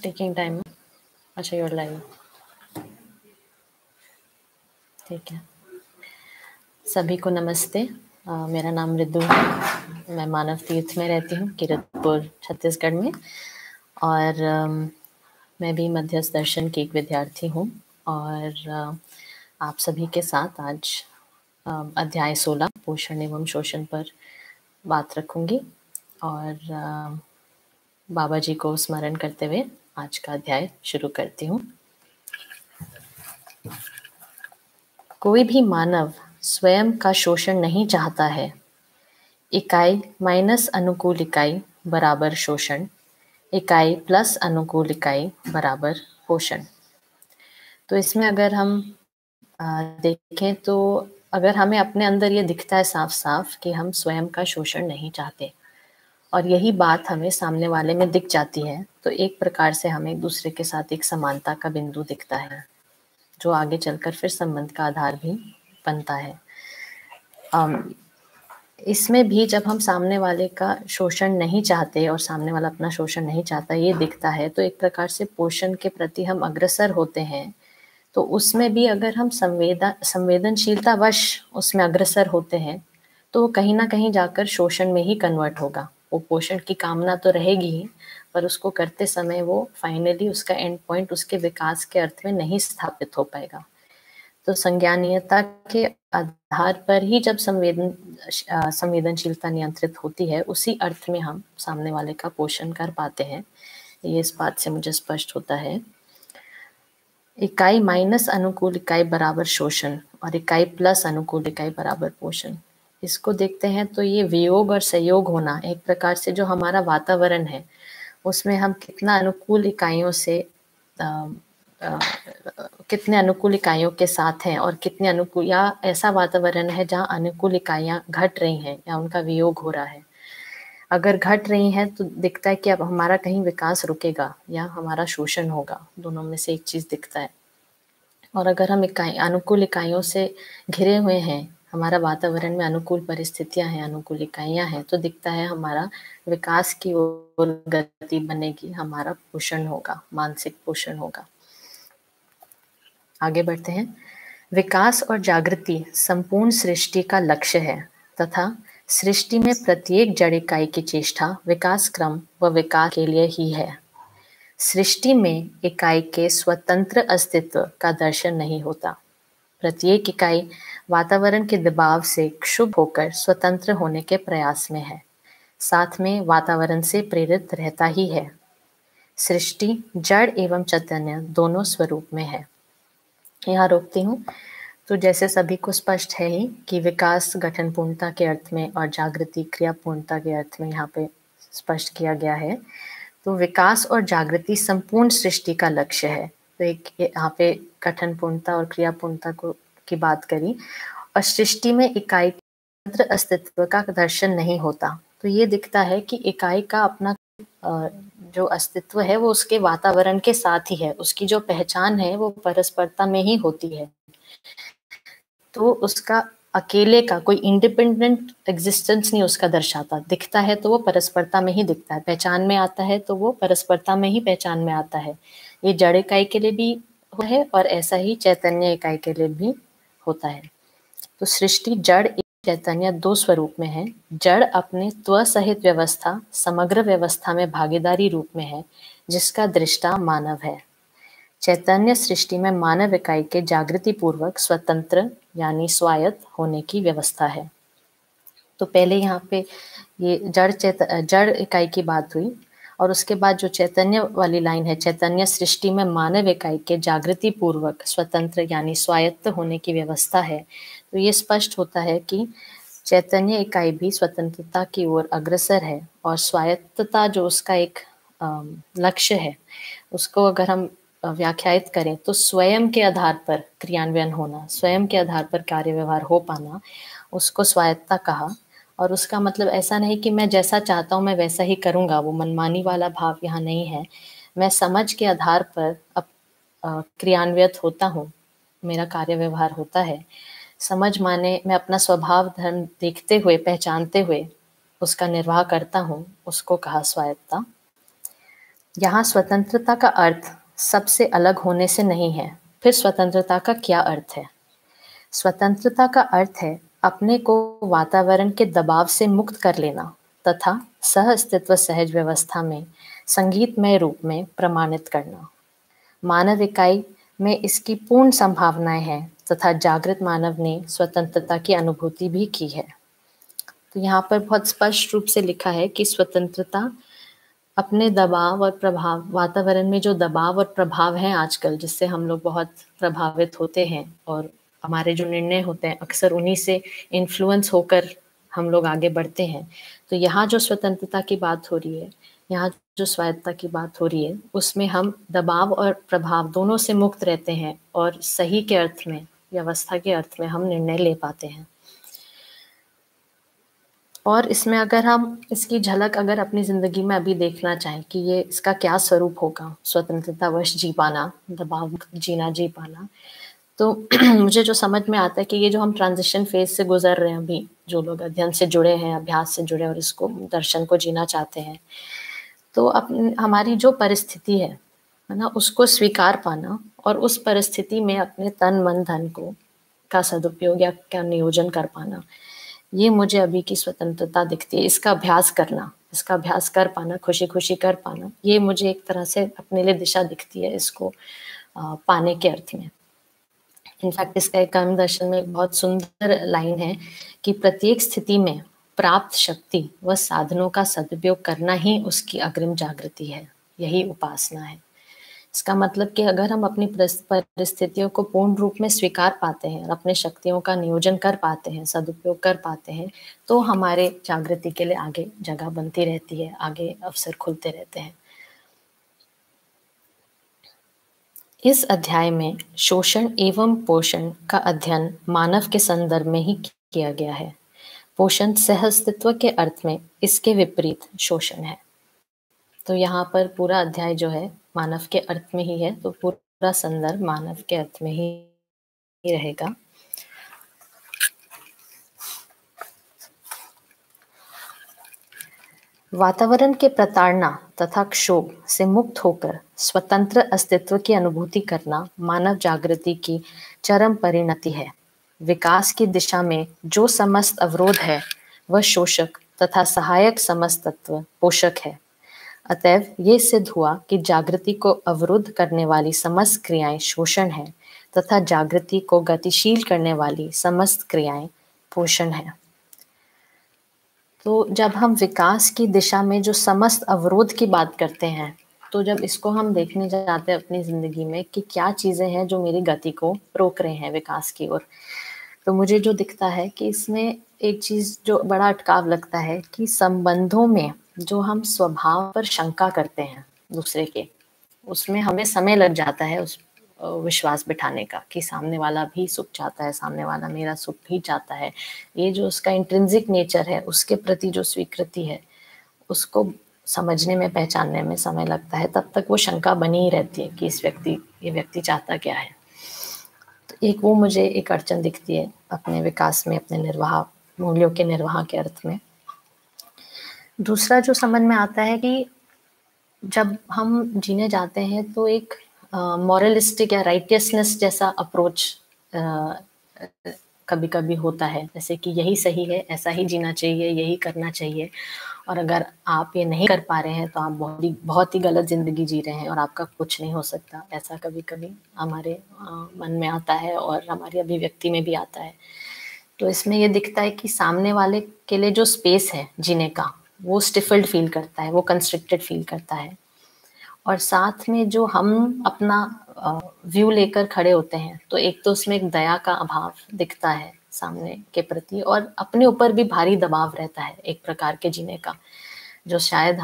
Just taking time. अच्छा, you're live. ठीक है। सभी को नमस्ते। मेरा नाम रिद्धू है। मैं मानव तीर्थ में रहती हूँ, किरतपुर, छत्तीसगढ़ में। और मैं भी मध्यस्थ दर्शन की एक विद्यार्थी हूँ। और आप सभी के साथ आज अध्याय 16 पोषण एवं शोषण पर बात रखूंगी। और बाबा जी को स्मरण करते हुए आज का अध्याय शुरू करती हूँ। कोई भी मानव स्वयं का शोषण नहीं चाहता है। इकाई माइनस अनुकूल इकाई बराबर शोषण, इकाई प्लस अनुकूल इकाई बराबर पोषण। तो इसमें अगर हम देखें तो अगर हमें अपने अंदर ये दिखता है साफ साफ कि हम स्वयं का शोषण नहीं चाहते और यही बात हमें सामने वाले में दिख जाती है, तो एक प्रकार से हमें एक दूसरे के साथ एक समानता का बिंदु दिखता है, जो आगे चलकर फिर संबंध का आधार भी बनता है। इसमें भी जब हम सामने वाले का शोषण नहीं चाहते और सामने वाला अपना शोषण नहीं चाहता, ये दिखता है, तो एक प्रकार से पोषण के प्रति हम अग्रसर होते हैं। तो उसमें भी अगर हम संवेदनशीलतावश उसमें अग्रसर होते हैं, तो कहीं ना कहीं जाकर शोषण में ही कन्वर्ट होगा। वो पोषण की कामना तो रहेगी ही, पर उसको करते समय वो फाइनली उसका एंड पॉइंट उसके विकास के अर्थ में नहीं स्थापित हो पाएगा। तो संज्ञानीयता के आधार पर ही जब संवेदनशीलता नियंत्रित होती है, उसी अर्थ में हम सामने वाले का पोषण कर पाते हैं। ये इस बात से मुझे स्पष्ट होता है। इकाई माइनस अनुकूल इकाई बराबर शोषण और इकाई प्लस अनुकूल इकाई बराबर पोषण। इसको देखते हैं तो ये वियोग और संयोग होना, एक प्रकार से जो हमारा वातावरण है उसमें हम कितना अनुकूल इकाइयों से कितने अनुकूल इकाइयों के साथ हैं और कितने अनुकूल, या ऐसा वातावरण है जहाँ अनुकूल इकाइयाँ घट रही हैं या उनका वियोग हो रहा है। अगर घट रही हैं तो दिखता है कि अब हमारा कहीं विकास रुकेगा या हमारा शोषण होगा, दोनों में से एक चीज दिखता है। और अगर हम अनुकूल इकाइयों से घिरे हुए हैं, हमारा वातावरण में अनुकूल परिस्थितियां हैं, अनुकूल इकाइयां हैं, तो दिखता है हमारा विकास की ओर गति बनेगी, हमारा पोषण होगा, मानसिक पोषण होगा। आगे बढ़ते हैं। विकास और जागृति संपूर्ण सृष्टि का लक्ष्य है तथा सृष्टि में प्रत्येक जड़ इकाई की चेष्टा विकास क्रम व विकास के लिए ही है। सृष्टि में इकाई के स्वतंत्र अस्तित्व का दर्शन नहीं होता। प्रत्येक इकाई वातावरण के दबाव से क्षुब्ध होकर स्वतंत्र होने के प्रयास में है, साथ में वातावरण से प्रेरित रहता ही है। सृष्टि जड़ एवं चैतन्य दोनों स्वरूप में है। यहाँ रोकती हूँ। तो जैसे सभी को स्पष्ट है ही कि विकास गठन पूर्णता के अर्थ में और जागृति क्रिया पूर्णता के अर्थ में यहाँ पे स्पष्ट किया गया है। तो विकास और जागृति संपूर्ण सृष्टि का लक्ष्य है। तो एक यहाँ पे गठन पूर्णता और क्रिया पूर्णता को की बात करी, और सृष्टि में इकाई के अस्तित्व का दर्शन नहीं होता। तो ये दिखता है कि इकाई का अपना जो अस्तित्व है वो उसके वातावरण के साथ ही है, उसकी जो पहचान है वो परस्परता में ही होती है। तो उसका अकेले का कोई इंडिपेंडेंट एग्जिस्टेंस नहीं उसका दर्शाता। दिखता है तो वो परस्परता में ही दिखता है, पहचान में आता है तो वो परस्परता में ही पहचान में आता है। ये जड़ इकाई के लिए भी है और ऐसा ही चैतन्य इकाई के लिए भी होता है। तो सृष्टि जड़ चैतन्य दो स्वरूप में है। जड़ अपने त्व सहित व्यवस्था समग्र व्यवस्था में भागीदारी रूप में है, जिसका दृष्टा मानव है। चैतन्य सृष्टि में मानव इकाई के जागृति पूर्वक स्वतंत्र यानी स्वायत्त होने की व्यवस्था है। तो पहले यहाँ पे ये जड़ इकाई की बात हुई, और उसके बाद जो चैतन्य वाली लाइन है, चैतन्य सृष्टि में मानव इकाई के जागृति पूर्वक स्वतंत्र यानी स्वायत्त होने की व्यवस्था है। तो ये स्पष्ट होता है कि चैतन्य इकाई भी स्वतंत्रता की ओर अग्रसर है, और स्वायत्तता जो उसका एक लक्ष्य है, उसको अगर हम व्याख्यायित करें तो स्वयं के आधार पर क्रियान्वयन होना, स्वयं के आधार पर कार्य व्यवहार हो पाना, उसको स्वायत्तता कहा। और उसका मतलब ऐसा नहीं कि मैं जैसा चाहता हूँ मैं वैसा ही करूँगा, वो मनमानी वाला भाव यहाँ नहीं है। मैं समझ के आधार पर क्रियान्वित होता हूँ, मेरा कार्य व्यवहार होता है। समझ माने मैं अपना स्वभाव धर्म देखते हुए, पहचानते हुए उसका निर्वाह करता हूँ, उसको कहा स्वायत्तता। यहाँ स्वतंत्रता का अर्थ सबसे अलग होने से नहीं है। फिर स्वतंत्रता का क्या अर्थ है? स्वतंत्रता का अर्थ है अपने को वातावरण के दबाव से मुक्त कर लेना तथा सह अस्तित्व सहज व्यवस्था में संगीतमय रूप में प्रमाणित करना। मानव इकाई में इसकी पूर्ण संभावनाएं हैं तथा जागृत मानव ने स्वतंत्रता की अनुभूति भी की है। तो यहाँ पर बहुत स्पष्ट रूप से लिखा है कि स्वतंत्रता अपने दबाव और प्रभाव, वातावरण में जो दबाव और प्रभाव हैं आजकल, जिससे हम लोग बहुत प्रभावित होते हैं और हमारे जो निर्णय होते हैं अक्सर उन्हीं से इन्फ्लुएंस होकर हम लोग आगे बढ़ते हैं। तो यहाँ जो स्वतंत्रता की बात हो रही है, यहाँ जो स्वायत्तता की बात हो रही है, उसमें हम दबाव और प्रभाव दोनों से मुक्त रहते हैं और सही के अर्थ में, व्यवस्था के अर्थ में हम निर्णय ले पाते हैं। और इसमें अगर हम इसकी झलक अगर अपनी ज़िंदगी में अभी देखना चाहें कि ये इसका क्या स्वरूप होगा, स्वतंत्रतावश जी पाना, दबाव मुक्त जीना जी पाना, तो मुझे जो समझ में आता है कि ये जो हम ट्रांजिशन फेज से गुजर रहे हैं अभी, जो लोग अध्ययन से जुड़े हैं, अभ्यास से जुड़े हैं और इसको दर्शन को जीना चाहते हैं, तो हमारी जो परिस्थिति है ना, उसको स्वीकार पाना और उस परिस्थिति में अपने तन मन धन को का सदुपयोग या का नियोजन कर पाना, ये मुझे अभी की स्वतंत्रता दिखती है। इसका अभ्यास करना, इसका अभ्यास कर पाना, खुशी-खुशी कर पाना, ये मुझे एक तरह से अपने लिए दिशा दिखती है इसको पाने के अर्थ में। इनफैक्ट इसका एक कर्म दर्शन में एक बहुत सुंदर लाइन है कि प्रत्येक स्थिति में प्राप्त शक्ति व साधनों का सदुपयोग करना ही उसकी अग्रिम जागृति है, यही उपासना है। इसका मतलब कि अगर हम अपनी परिस्थितियों को पूर्ण रूप में स्वीकार पाते हैं और अपने शक्तियों का नियोजन कर पाते हैं, सदुपयोग कर पाते हैं, तो हमारे जागृति के लिए आगे जगह बनती रहती है, आगे अवसर खुलते रहते हैं। इस अध्याय में शोषण एवं पोषण का अध्ययन मानव के संदर्भ में ही किया गया है। पोषण सह-अस्तित्व के अर्थ में इसके विपरीत शोषण है। तो यहाँ पर पूरा अध्याय जो है मानव के अर्थ में ही है, तो पूरा संदर्भ मानव के अर्थ में ही रहेगा। वातावरण के प्रताड़ना तथा क्षोभ से मुक्त होकर स्वतंत्र अस्तित्व की अनुभूति करना मानव जागृति की चरम परिणति है। विकास की दिशा में जो समस्त अवरोध है, वह शोषक तथा सहायक समस्त तत्व पोषक है। अतएव ये सिद्ध हुआ कि जागृति को अवरुद्ध करने वाली समस्त क्रियाएं शोषण है तथा जागृति को गतिशील करने वाली समस्त क्रियाएं पोषण है। तो जब हम विकास की दिशा में जो समस्त अवरोध की बात करते हैं, तो जब इसको हम देखने जाते हैं अपनी ज़िंदगी में कि क्या चीज़ें हैं जो मेरी गति को रोक रहे हैं विकास की ओर, तो मुझे जो दिखता है कि इसमें एक चीज़ जो बड़ा अटकाव लगता है कि संबंधों में जो हम स्वभाव पर शंका करते हैं दूसरे के, उसमें हमें समय लग जाता है उस विश्वास बिठाने का कि सामने वाला भी सुख चाहता है, सामने वाला मेरा सुख भी चाहता है। ये जो उसका इंट्रिंसिक नेचर है, उसके प्रति जो स्वीकृति है, उसको समझने में, पहचानने में समय लगता है। तब तक वो शंका बनी ही रहती है कि ये व्यक्ति चाहता क्या है। तो एक वो मुझे एक अड़चन दिखती है अपने विकास में, अपने निर्वाह, मूल्यों के निर्वाह के अर्थ में। दूसरा जो समझ में आता है कि जब हम जीने जाते हैं तो एक मॉरलिस्टिक या राइटियसनेस जैसा अप्रोच कभी-कभी होता है, जैसे कि यही सही है, ऐसा ही जीना चाहिए, यही करना चाहिए, और अगर आप ये नहीं कर पा रहे हैं तो आप बहुत ही गलत ज़िंदगी जी रहे हैं और आपका कुछ नहीं हो सकता। ऐसा कभी-कभी हमारे मन में आता है और हमारी अभिव्यक्ति में भी आता है। तो इसमें ये दिखता है कि सामने वाले के लिए जो स्पेस है जीने का, वो स्टिफल्ड फील करता है, वो कंस्ट्रिक्टेड फील करता है। और साथ में जो हम अपना व्यू लेकर खड़े होते हैं, तो एक तो उसमें एक दया का अभाव दिखता है सामने के प्रति, और अपने ऊपर भी भारी दबाव रहता है एक प्रकार के जीने का, जो शायद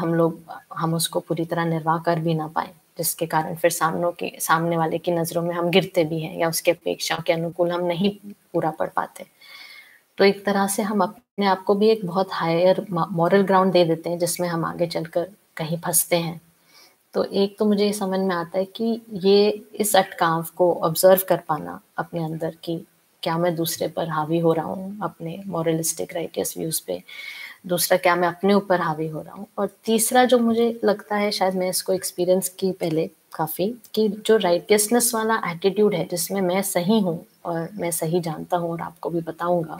हम उसको पूरी तरह निर्वाह कर भी ना पाएँ, जिसके कारण फिर सामने वाले की नज़रों में हम गिरते भी हैं या उसकी अपेक्षाओं के अनुकूल हम नहीं पूरा पढ़ पाते। तो एक तरह से हम अपने आप को भी एक बहुत हायर मॉरल ग्राउंड दे देते हैं, जिसमें हम आगे चलकर कहीं फँसते हैं। तो एक तो मुझे ये समझ में आता है कि ये इस अटकाव को ऑब्ज़र्व कर पाना अपने अंदर कि क्या मैं दूसरे पर हावी हो रहा हूँ अपने मॉरलिस्टिक राइटियस व्यूज़ पे, दूसरा क्या मैं अपने ऊपर हावी हो रहा हूँ, और तीसरा जो मुझे लगता है, शायद मैं इसको एक्सपीरियंस की पहले काफ़ी, कि जो राइटियसनेस वाला एटीट्यूड है जिसमें मैं सही हूँ और मैं सही जानता हूँ और आपको भी बताऊँगा,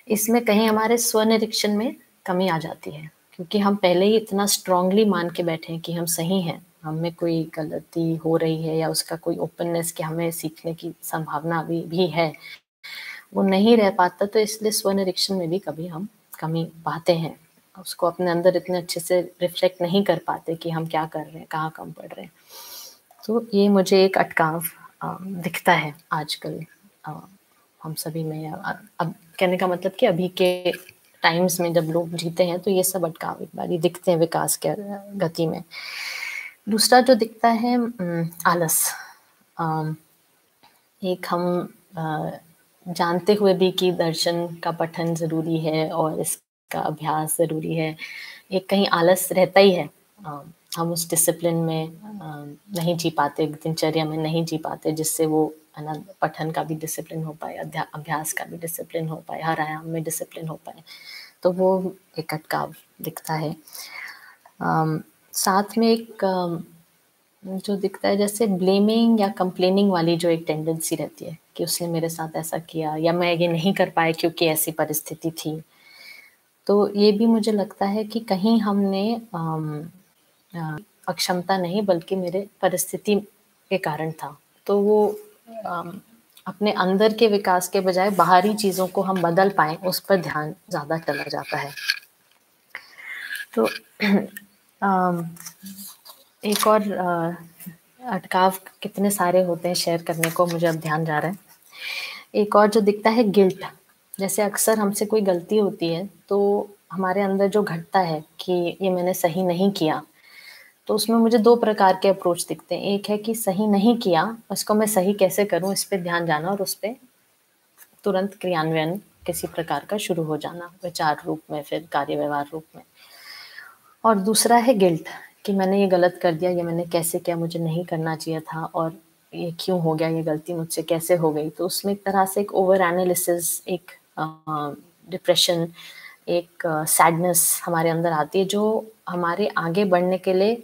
इसमें कहीं हमारे स्वनिरीक्षण में कमी आ जाती है, क्योंकि हम पहले ही इतना स्ट्रांगली मान के बैठे हैं कि हम सही हैं, हम में कोई गलती हो रही है या उसका कोई ओपननेस कि हमें सीखने की संभावना अभी भी है, वो नहीं रह पाता, तो इसलिए स्वनिरीक्षण में भी कभी हम कमी पाते हैं। उसको अपने अंदर इतने अच्छे से रिफ्लेक्ट नहीं कर पाते कि हम क्या कर रहे हैं, कहाँ कम पड़ रहे हैं। तो ये मुझे एक अटकाव दिखता है आजकल अ, हम सभी में। अब कहने का मतलब कि अभी के टाइम्स में जब लोग जीते हैं, तो ये सब अटकाव एक बारी दिखते हैं विकास के गति में। दूसरा जो दिखता है आलस। अम, एक हम अ, जानते हुए भी कि दर्शन का पठन ज़रूरी है और इसका अभ्यास ज़रूरी है, एक कहीं आलस रहता ही है। अ, हम उस डिसिप्लिन में नहीं जी पाते, दिनचर्या में नहीं जी पाते, जिससे वो है ना पठन का भी डिसिप्लिन हो पाए, अभ्यास का भी डिसिप्लिन हो पाए, हर आयाम में डिसिप्लिन हो पाए। तो वो एक अटकाव दिखता है। साथ में एक जो दिखता है जैसे ब्लेमिंग या कंप्लेनिंग वाली जो एक टेंडेंसी रहती है कि उसने मेरे साथ ऐसा किया या मैं ये नहीं कर पाया क्योंकि ऐसी परिस्थिति थी। तो ये भी मुझे लगता है कि कहीं हमने अक्षमता नहीं बल्कि मेरे परिस्थिति के कारण था। तो वो अम, अपने अंदर के विकास के बजाय बाहरी चीज़ों को हम बदल पाएँ, उस पर ध्यान ज़्यादा चला जाता है। तो अम, एक और अटकाव कितने सारे होते हैं शेयर करने को, मुझे अब ध्यान जा रहा है। एक और जो दिखता है गिल्ट। जैसे अक्सर हमसे कोई गलती होती है तो हमारे अंदर जो घटता है कि ये मैंने सही नहीं किया, तो उसमें मुझे 2 प्रकार के अप्रोच दिखते हैं। एक है कि सही नहीं किया, उसको मैं सही कैसे करूँ, इस पे ध्यान जाना और उस पे तुरंत क्रियान्वयन किसी प्रकार का शुरू हो जाना, विचार रूप में, फिर कार्य व्यवहार रूप में। और दूसरा है गिल्ट कि मैंने ये गलत कर दिया, ये मैंने कैसे किया, मुझे नहीं करना चाहिए था और ये क्यों हो गया, ये गलती मुझसे कैसे हो गई। तो उसमें एक तरह से एक ओवर एनालिसिस, एक डिप्रेशन, एक सैडनेस हमारे अंदर आती है, जो हमारे आगे बढ़ने के लिए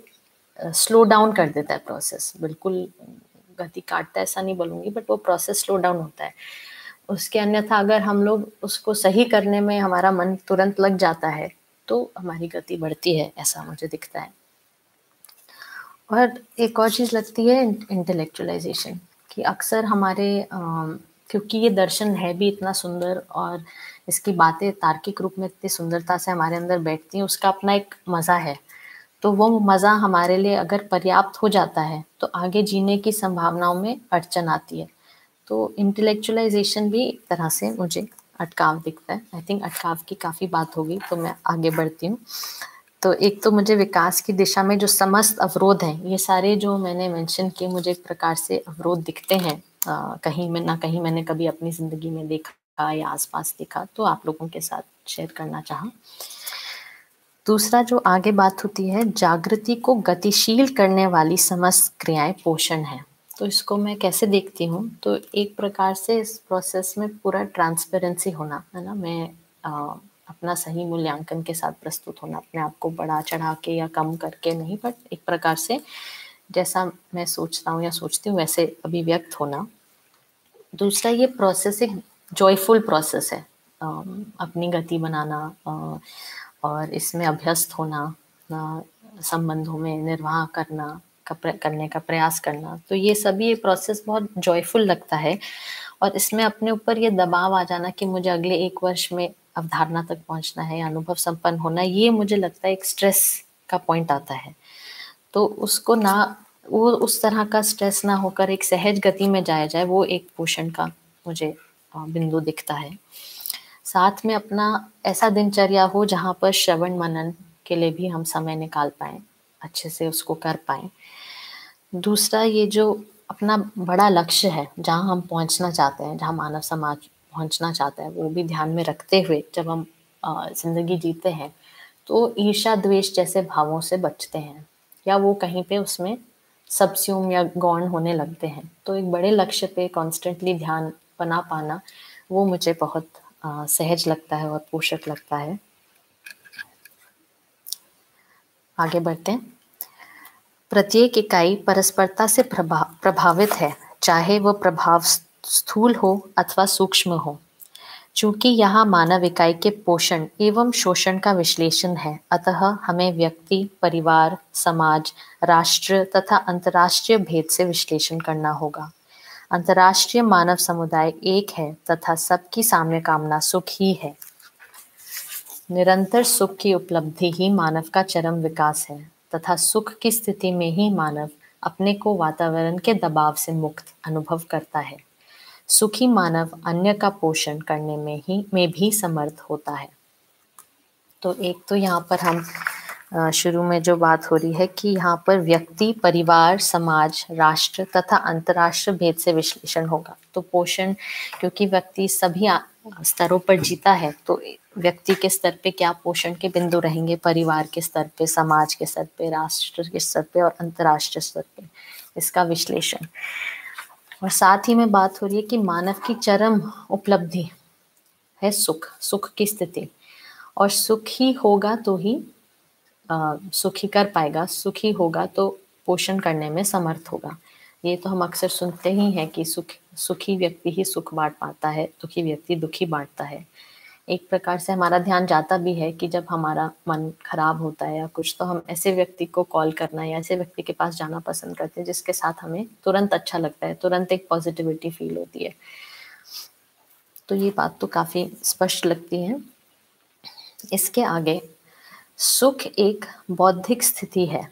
स्लो डाउन कर देता है प्रोसेस। बिल्कुल गति काटता है ऐसा नहीं बोलूँगी, बट वो प्रोसेस स्लो डाउन होता है। उसके अन्यथा अगर हम लोग उसको सही करने में हमारा मन तुरंत लग जाता है, तो हमारी गति बढ़ती है, ऐसा मुझे दिखता है। और एक और चीज़ लगती है इंटेलेक्चुअलाइज़ेशन, कि अक्सर हमारे क्योंकि ये दर्शन है भी इतना सुंदर और इसकी बातें तार्किक रूप में इतनी सुंदरता से हमारे अंदर बैठती हैं, उसका अपना एक मज़ा है। तो वो मज़ा हमारे लिए अगर पर्याप्त हो जाता है, तो आगे जीने की संभावनाओं में अड़चन आती है। तो इंटेलेक्चुअलाइज़ेशन भी एक तरह से मुझे अटकाव दिखता है। आई थिंक अटकाव की काफ़ी बात हो गई, तो मैं आगे बढ़ती हूँ। तो एक तो मुझे विकास की दिशा में जो समस्त अवरोध हैं, ये सारे जो मैंने मेंशन किए, मुझे एक प्रकार से अवरोध दिखते हैं। कहीं में ना कहीं मैंने कभी अपनी ज़िंदगी में देखा या आस-पास देखा, तो आप लोगों के साथ शेयर करना चाहा। दूसरा जो आगे बात होती है, जागृति को गतिशील करने वाली समस्त क्रियाएँ पोषण हैं। तो इसको मैं कैसे देखती हूँ, तो एक प्रकार से इस प्रोसेस में पूरा ट्रांसपेरेंसी होना, है ना? मैं अपना सही मूल्यांकन के साथ प्रस्तुत होना, अपने आप को बढ़ा-चढ़ा के या कम करके नहीं, बट एक प्रकार से जैसा मैं सोचता हूँ या सोचती हूँ वैसे अभिव्यक्त होना। दूसरा ये प्रोसेस एक जॉयफुल प्रोसेस है। अपनी गति बनाना और इसमें अभ्यस्त होना, संबंधों में निर्वाह करना करने का प्रयास करना, तो ये सभी प्रोसेस बहुत जॉयफुल लगता है। और इसमें अपने ऊपर ये दबाव आ जाना कि मुझे अगले 1 वर्ष में अवधारणा तक पहुंचना है या अनुभव संपन्न होना, ये मुझे लगता है एक स्ट्रेस का पॉइंट आता है। तो उसको ना, वो उस तरह का स्ट्रेस ना होकर एक सहज गति में जाया जाए, वो एक पोषण का मुझे बिंदु दिखता है। साथ में अपना ऐसा दिनचर्या हो जहाँ पर श्रवण मनन के लिए भी हम समय निकाल पाएँ, अच्छे से उसको कर पाएँ। दूसरा ये जो अपना बड़ा लक्ष्य है, जहाँ हम पहुँचना चाहते हैं, जहाँ मानव समाज पहुँचना चाहता है, वो भी ध्यान में रखते हुए जब हम ज़िंदगी जीते हैं, तो ईर्ष्या, द्वेष जैसे भावों से बचते हैं या वो कहीं पे उसमें सबस्यूम या गौण होने लगते हैं। तो एक बड़े लक्ष्य पे कॉन्स्टेंटली ध्यान बना पाना, वो मुझे बहुत सहज लगता है और पोषक लगता है। आगे बढ़ते हैं। प्रत्येक इकाई परस्परता से प्रभावित है, चाहे वह प्रभाव स्थूल हो अथवा सूक्ष्म हो। चूंकि यहाँ मानव इकाई के पोषण एवं शोषण का विश्लेषण है, अतः हमें व्यक्ति, परिवार, समाज, राष्ट्र तथा अंतर्राष्ट्रीय भेद से विश्लेषण करना होगा। अंतर्राष्ट्रीय मानव समुदाय एक है तथा सबकी साम्य कामना सुख ही है। निरंतर सुख की उपलब्धि ही मानव का चरम विकास है तथा सुख की स्थिति में ही मानव अपने को वातावरण के दबाव से मुक्त अनुभव करता है। सुखी मानव अन्य का पोषण करने में भी समर्थ होता है। तो एक तो यहाँ पर हम शुरू में जो बात हो रही है कि यहाँ पर व्यक्ति, परिवार, समाज, राष्ट्र तथा अंतर्राष्ट्रीय भेद से विश्लेषण होगा। तो पोषण, क्योंकि व्यक्ति सभी स्तरों पर जीता है, तो व्यक्ति के स्तर पे क्या पोषण के बिंदु रहेंगे, परिवार के स्तर पे, समाज के स्तर पे, राष्ट्र के स्तर पे और अंतर्राष्ट्रीय स्तर पे, इसका विश्लेषण। और साथ ही में बात हो रही है कि मानव की चरम उपलब्धि है सुख, सुख की स्थिति, और सुख ही होगा तो ही सुखी कर पाएगा, सुखी होगा तो पोषण करने में समर्थ होगा। ये तो हम अक्सर सुनते ही हैं कि सुखी व्यक्ति ही सुख बांट पाता है, दुखी व्यक्ति दुखी बांटता है। एक प्रकार से हमारा ध्यान जाता भी है कि जब हमारा मन खराब होता है या कुछ, तो हम ऐसे व्यक्ति को कॉल करना या ऐसे व्यक्ति के पास जाना पसंद करते हैं जिसके साथ हमें तुरंत अच्छा लगता है, तुरंत एक पॉजिटिविटी फील होती है। तो ये बात तो काफी स्पष्ट लगती है। इसके आगे, सुख एक बौद्धिक स्थिति है।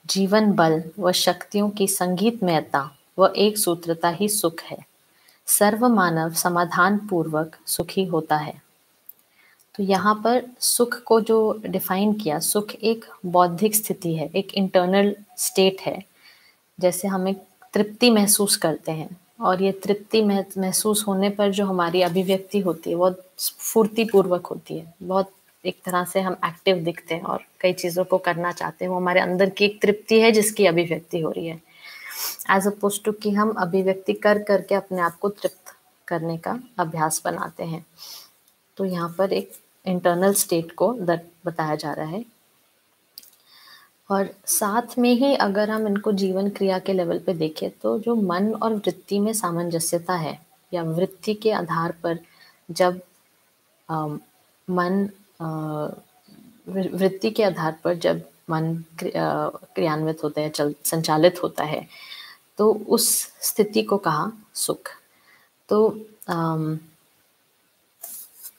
जीवन बल व शक्तियों की संगीतमयता व एक सूत्रता ही सुख है। सर्व मानव समाधान पूर्वक सुखी होता है। तो यहाँ पर सुख को जो डिफाइन किया, सुख एक बौद्धिक स्थिति है, एक इंटरनल स्टेट है। जैसे हम एक तृप्ति महसूस करते हैं, और ये तृप्ति महसूस होने पर जो हमारी अभिव्यक्ति होती है, बहुत स्फूर्ति पूर्वक होती है, बहुत एक तरह से हम एक्टिव दिखते हैं और कई चीज़ों को करना चाहते हैं। वो हमारे अंदर की एक तृप्ति है जिसकी अभिव्यक्ति हो रही है, एज अपोज टू कि हम अभिव्यक्ति कर करके अपने आप को तृप्त करने का अभ्यास बनाते हैं। तो यहाँ पर एक इंटरनल स्टेट को बताया जा रहा है। और साथ में ही अगर हम इनको जीवन क्रिया के लेवल पे देखें, तो जो मन और वृत्ति में सामंजस्यता है, या वृत्ति के आधार पर जब मन वृत्ति के आधार पर जब मन क्रियान्वित होता है, संचालित होता है, तो उस स्थिति को कहा सुख। तो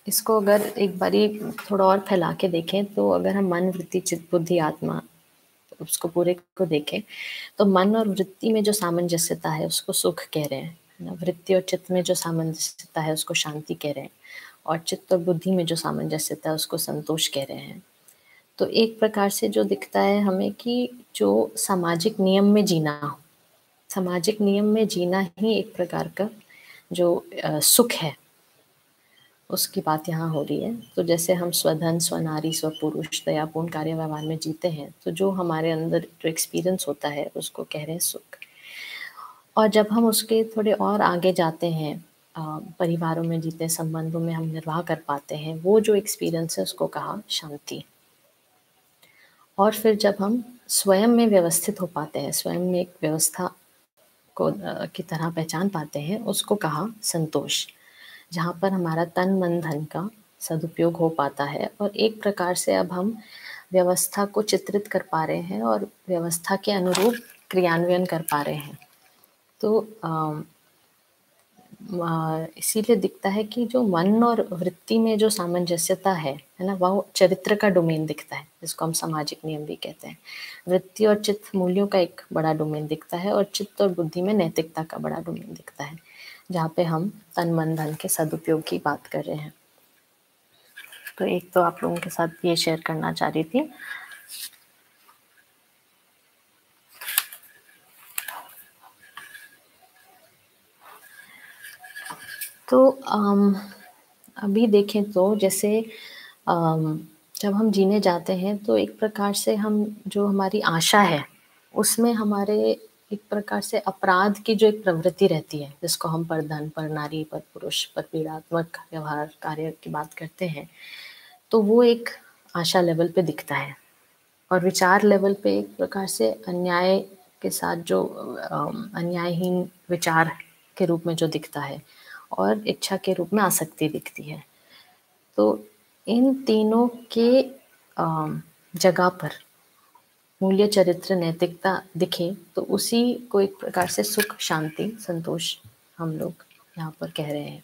इसको अगर एक बारी थोड़ा और फैला के देखें, तो अगर हम मन, वृत्ति, चित्त, बुद्धि, आत्मा, उसको पूरे को देखें, तो मन और वृत्ति में जो सामंजस्यता है उसको सुख कह रहे हैं, है ना। वृत्ति और चित्त में जो सामंजस्यता है उसको शांति कह रहे हैं, और चित्त और बुद्धि में जो सामंजस्यता है उसको संतोष कह रहे हैं। तो एक प्रकार से जो दिखता है हमें कि जो सामाजिक नियम में जीना, सामाजिक नियम में जीना ही एक प्रकार का जो सुख है, उसकी बात यहाँ हो रही है। तो जैसे हम स्वधन, स्वनारी, स्वपुरुष, दयापूर्ण कार्य व्यवहार में जीते हैं, तो जो हमारे अंदर जो एक्सपीरियंस होता है उसको कह रहे हैं सुख। और जब हम उसके थोड़े और आगे जाते हैं, परिवारों में जीते, संबंधों में हम निर्वाह कर पाते हैं, वो जो एक्सपीरियंस है उसको कहा शांति। और फिर जब हम स्वयं में व्यवस्थित हो पाते हैं, स्वयं में एक व्यवस्था को की तरह पहचान पाते हैं, उसको कहा संतोष। जहाँ पर हमारा तन, मन, धन का सदुपयोग हो पाता है, और एक प्रकार से अब हम व्यवस्था को चित्रित कर पा रहे हैं और व्यवस्था के अनुरूप क्रियान्वयन कर पा रहे हैं। तो इसीलिए दिखता है कि जो मन और वृत्ति में जो सामंजस्यता है ना, वो चरित्र का डोमेन दिखता है, जिसको हम सामाजिक नियम भी कहते हैं। वृत्ति और चित्त मूल्यों का एक बड़ा डोमेन दिखता है, और चित्त और बुद्धि में नैतिकता का बड़ा डोमेन दिखता है, जहाँ पे हम तन, मन, धन के सदुपयोग की बात कर रहे हैं। तो एक तो आप लोगों के साथ ये शेयर करना चाह रही थी। तो अभी देखें तो जैसे जब हम जीने जाते हैं, तो एक प्रकार से हम जो हमारी आशा है उसमें हमारे एक प्रकार से अपराध की जो एक प्रवृत्ति रहती है, जिसको हम पर धन, पर नारी, पर पुरुष, पर पीड़ात्मक व्यवहार कार्य की बात करते हैं, तो वो एक आशा लेवल पे दिखता है। और विचार लेवल पे एक प्रकार से अन्याय के साथ जो अन्यायहीन विचार के रूप में जो दिखता है और इच्छा के रूप में आसक्ति दिखती है। तो इन तीनों के जगह पर मूल्य, चरित्र, नैतिकता दिखे तो उसी को एक प्रकार से सुख, शांति, संतोष हम लोग यहाँ पर कह रहे हैं।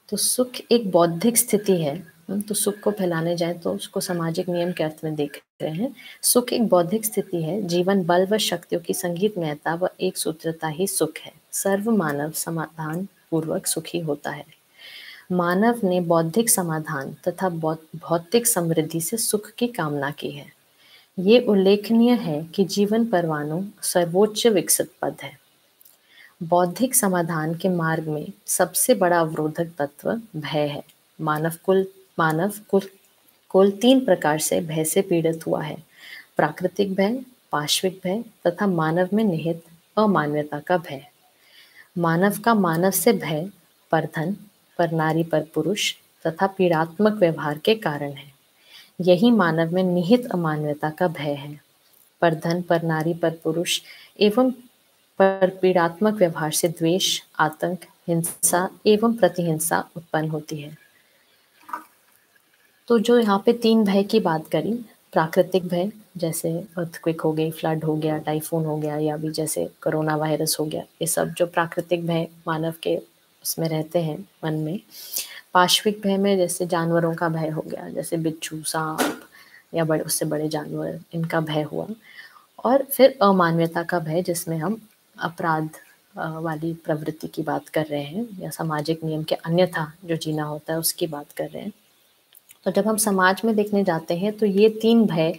तो सुख एक बौद्धिक स्थिति है। तो सुख को फैलाने जाए तो उसको सामाजिक नियम के अर्थ में देख रहे हैं। सुख एक बौद्धिक स्थिति है। जीवन बल व शक्तियों की संगीतमयता व एक सूत्रता ही सुख है। सर्व मानव समाधान पूर्वक सुखी होता है। मानव ने बौद्धिक समाधान तथा भौतिक समृद्धि से सुख की कामना की है। ये उल्लेखनीय है कि जीवन परमाणु सर्वोच्च विकसित पद है। बौद्धिक समाधान के मार्ग में सबसे बड़ा अवरोधक तत्व भय है। मानव कुल 3 प्रकार से भय से पीड़ित हुआ है। प्राकृतिक भय, पाश्विक भय तथा मानव में निहित अमानवता का भय। मानव का मानव से भय परधन, पर नारी, पर पुरुष तथा पीड़ात्मक व्यवहार के कारण है। यही मानव में निहित अमानवता का भय है। पर धन, पर नारी, पर पुरुष एवं पर पीड़ात्मक व्यवहार से द्वेष, आतंक, हिंसा एवं प्रतिहिंसा उत्पन्न होती है। तो जो यहाँ पे 3 भय की बात करी, प्राकृतिक भय जैसे अर्थक्वेक हो गई, फ्लड हो गया, टाइफून हो गया या भी जैसे कोरोना वायरस हो गया, ये सब जो प्राकृतिक भय मानव के उसमें रहते हैं मन में। पाश्विक भय में जैसे जानवरों का भय हो गया, जैसे बिच्छू, सांप या बड़े उससे बड़े जानवर, इनका भय हुआ। और फिर अमानवता का भय जिसमें हम अपराध वाली प्रवृत्ति की बात कर रहे हैं या सामाजिक नियम के अन्यथा जो जीना होता है उसकी बात कर रहे हैं। तो जब हम समाज में देखने जाते हैं तो ये 3 भय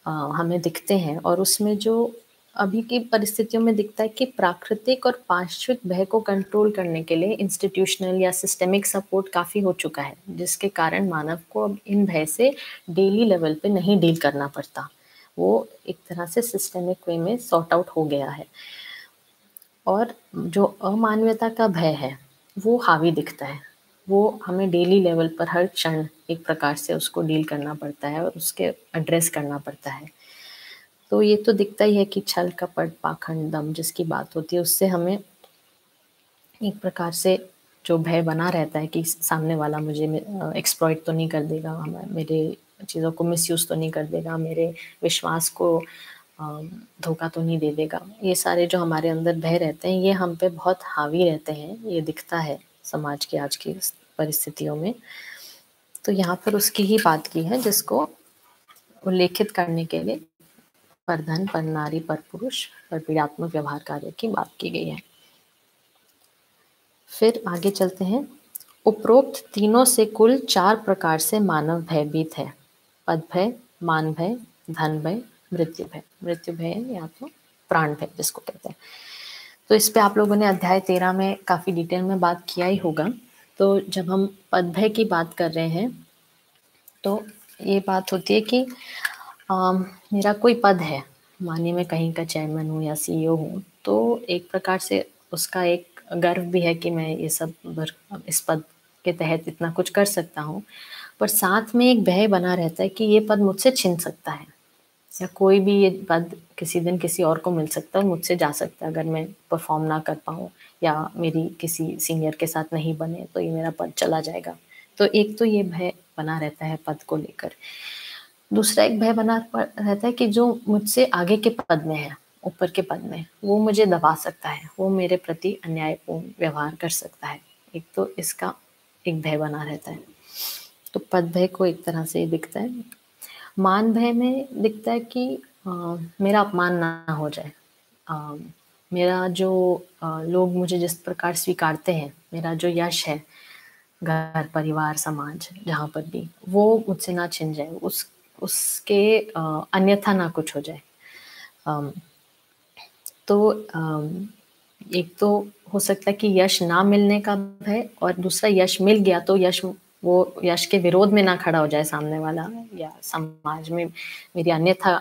हमें दिखते हैं और उसमें जो अभी की परिस्थितियों में दिखता है कि प्राकृतिक और पाश्विक भय को कंट्रोल करने के लिए इंस्टीट्यूशनल या सिस्टेमिक सपोर्ट काफ़ी हो चुका है, जिसके कारण मानव को अब इन भय से डेली लेवल पे नहीं डील करना पड़ता। वो एक तरह से सिस्टेमिक वे में सॉर्ट आउट हो गया है। और जो अमानवता का भय है वो हावी दिखता है। वो हमें डेली लेवल पर हर क्षण एक प्रकार से उसको डील करना पड़ता है और उसके एड्रेस करना पड़ता है। तो ये तो दिखता ही है कि छल, कपट, पाखंड, दम जिसकी बात होती है उससे हमें एक प्रकार से जो भय बना रहता है कि सामने वाला मुझे एक्सप्लॉइट तो नहीं कर देगा, मेरे चीज़ों को मिसयूज़ तो नहीं कर देगा, मेरे विश्वास को धोखा तो नहीं दे देगा। ये सारे जो हमारे अंदर भय रहते हैं ये हम पे बहुत हावी रहते हैं, ये दिखता है समाज की आज की परिस्थितियों में। तो यहाँ पर उसकी ही बात की है जिसको उल्लेखित करने के लिए पर धन, पर नारी, पर पुरुष, पर पीड़ात्मक व्यवहार कार्य की बात की गई है। फिर आगे चलते हैं। उपरोक्त तीनों से कुल 4 प्रकार से मानव भयभीत है। पद भय, मान भय, धन भय, मृत्यु भय। मृत्यु भय या तो प्राण भय जिसको कहते हैं। तो इस पे आप लोगों ने अध्याय 13 में काफ़ी डिटेल में बात किया ही होगा। तो जब हम पद भय की बात कर रहे हैं तो ये बात होती है कि मेरा कोई पद है, मानिए मैं कहीं का चेयरमैन हूँ या सीईओ हूँ, तो एक प्रकार से उसका एक गर्व भी है कि मैं ये सब इस पद के तहत इतना कुछ कर सकता हूँ। पर साथ में एक भय बना रहता है कि ये पद मुझसे छिन सकता है या कोई भी ये पद किसी दिन किसी और को मिल सकता है और मुझसे जा सकता है अगर मैं परफॉर्म ना कर पाऊँ या मेरी किसी सीनियर के साथ नहीं बने तो ये मेरा पद चला जाएगा। तो एक तो ये भय बना रहता है पद को लेकर। दूसरा एक भय बना रहता है कि जो मुझसे आगे के पद में है, ऊपर के पद में, वो मुझे दबा सकता है, वो मेरे प्रति अन्यायपूर्ण व्यवहार कर सकता है। एक तो इसका एक भय बना रहता है। तो पद भय को एक तरह से दिखता है। मान भय में दिखता है कि मेरा अपमान ना हो जाए। मेरा जो लोग मुझे जिस प्रकार स्वीकारते हैं, मेरा जो यश है, घर, परिवार, समाज जहाँ पर भी, वो मुझसे ना छिन जाए, उसके अन्यथा ना कुछ हो जाए। अम, तो एक तो हो सकता है कि यश ना मिलने का भय और दूसरा यश मिल गया तो वो यश के विरोध में ना खड़ा हो जाए सामने वाला या समाज में मेरी अन्यथा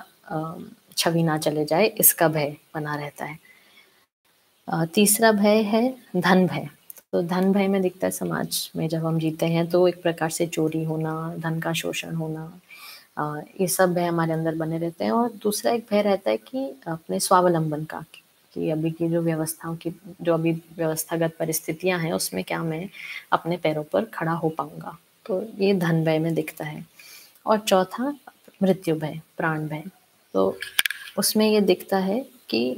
छवि ना चले जाए, इसका भय बना रहता है। तीसरा भय है धन भय। तो धन भय में दिखता है समाज में जब हम जीते हैं तो एक प्रकार से चोरी होना, धन का शोषण होना, ये सब भय हमारे अंदर बने रहते हैं। और दूसरा एक भय रहता है कि अपने स्वावलंबन का, कि अभी की जो व्यवस्थाओं की, जो अभी व्यवस्थागत परिस्थितियां हैं, उसमें क्या मैं अपने पैरों पर खड़ा हो पाऊंगा। तो ये धन भय में दिखता है। और चौथा मृत्यु भय, प्राण भय। तो उसमें ये दिखता है कि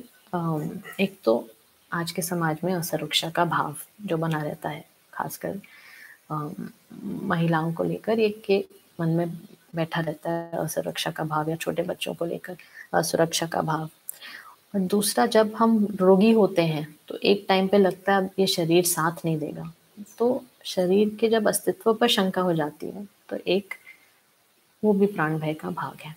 एक तो आज के समाज में असुरक्षा का भाव जो बना रहता है, खासकर महिलाओं को लेकर एक के मन में बैठा रहता है असुरक्षा का भाव, या छोटे बच्चों को लेकर असुरक्षा का भाव। और दूसरा, जब हम रोगी होते हैं तो एक टाइम पे लगता है अब ये शरीर साथ नहीं देगा, तो शरीर के जब अस्तित्व पर शंका हो जाती है, तो एक वो भी प्राण भय का भाग है।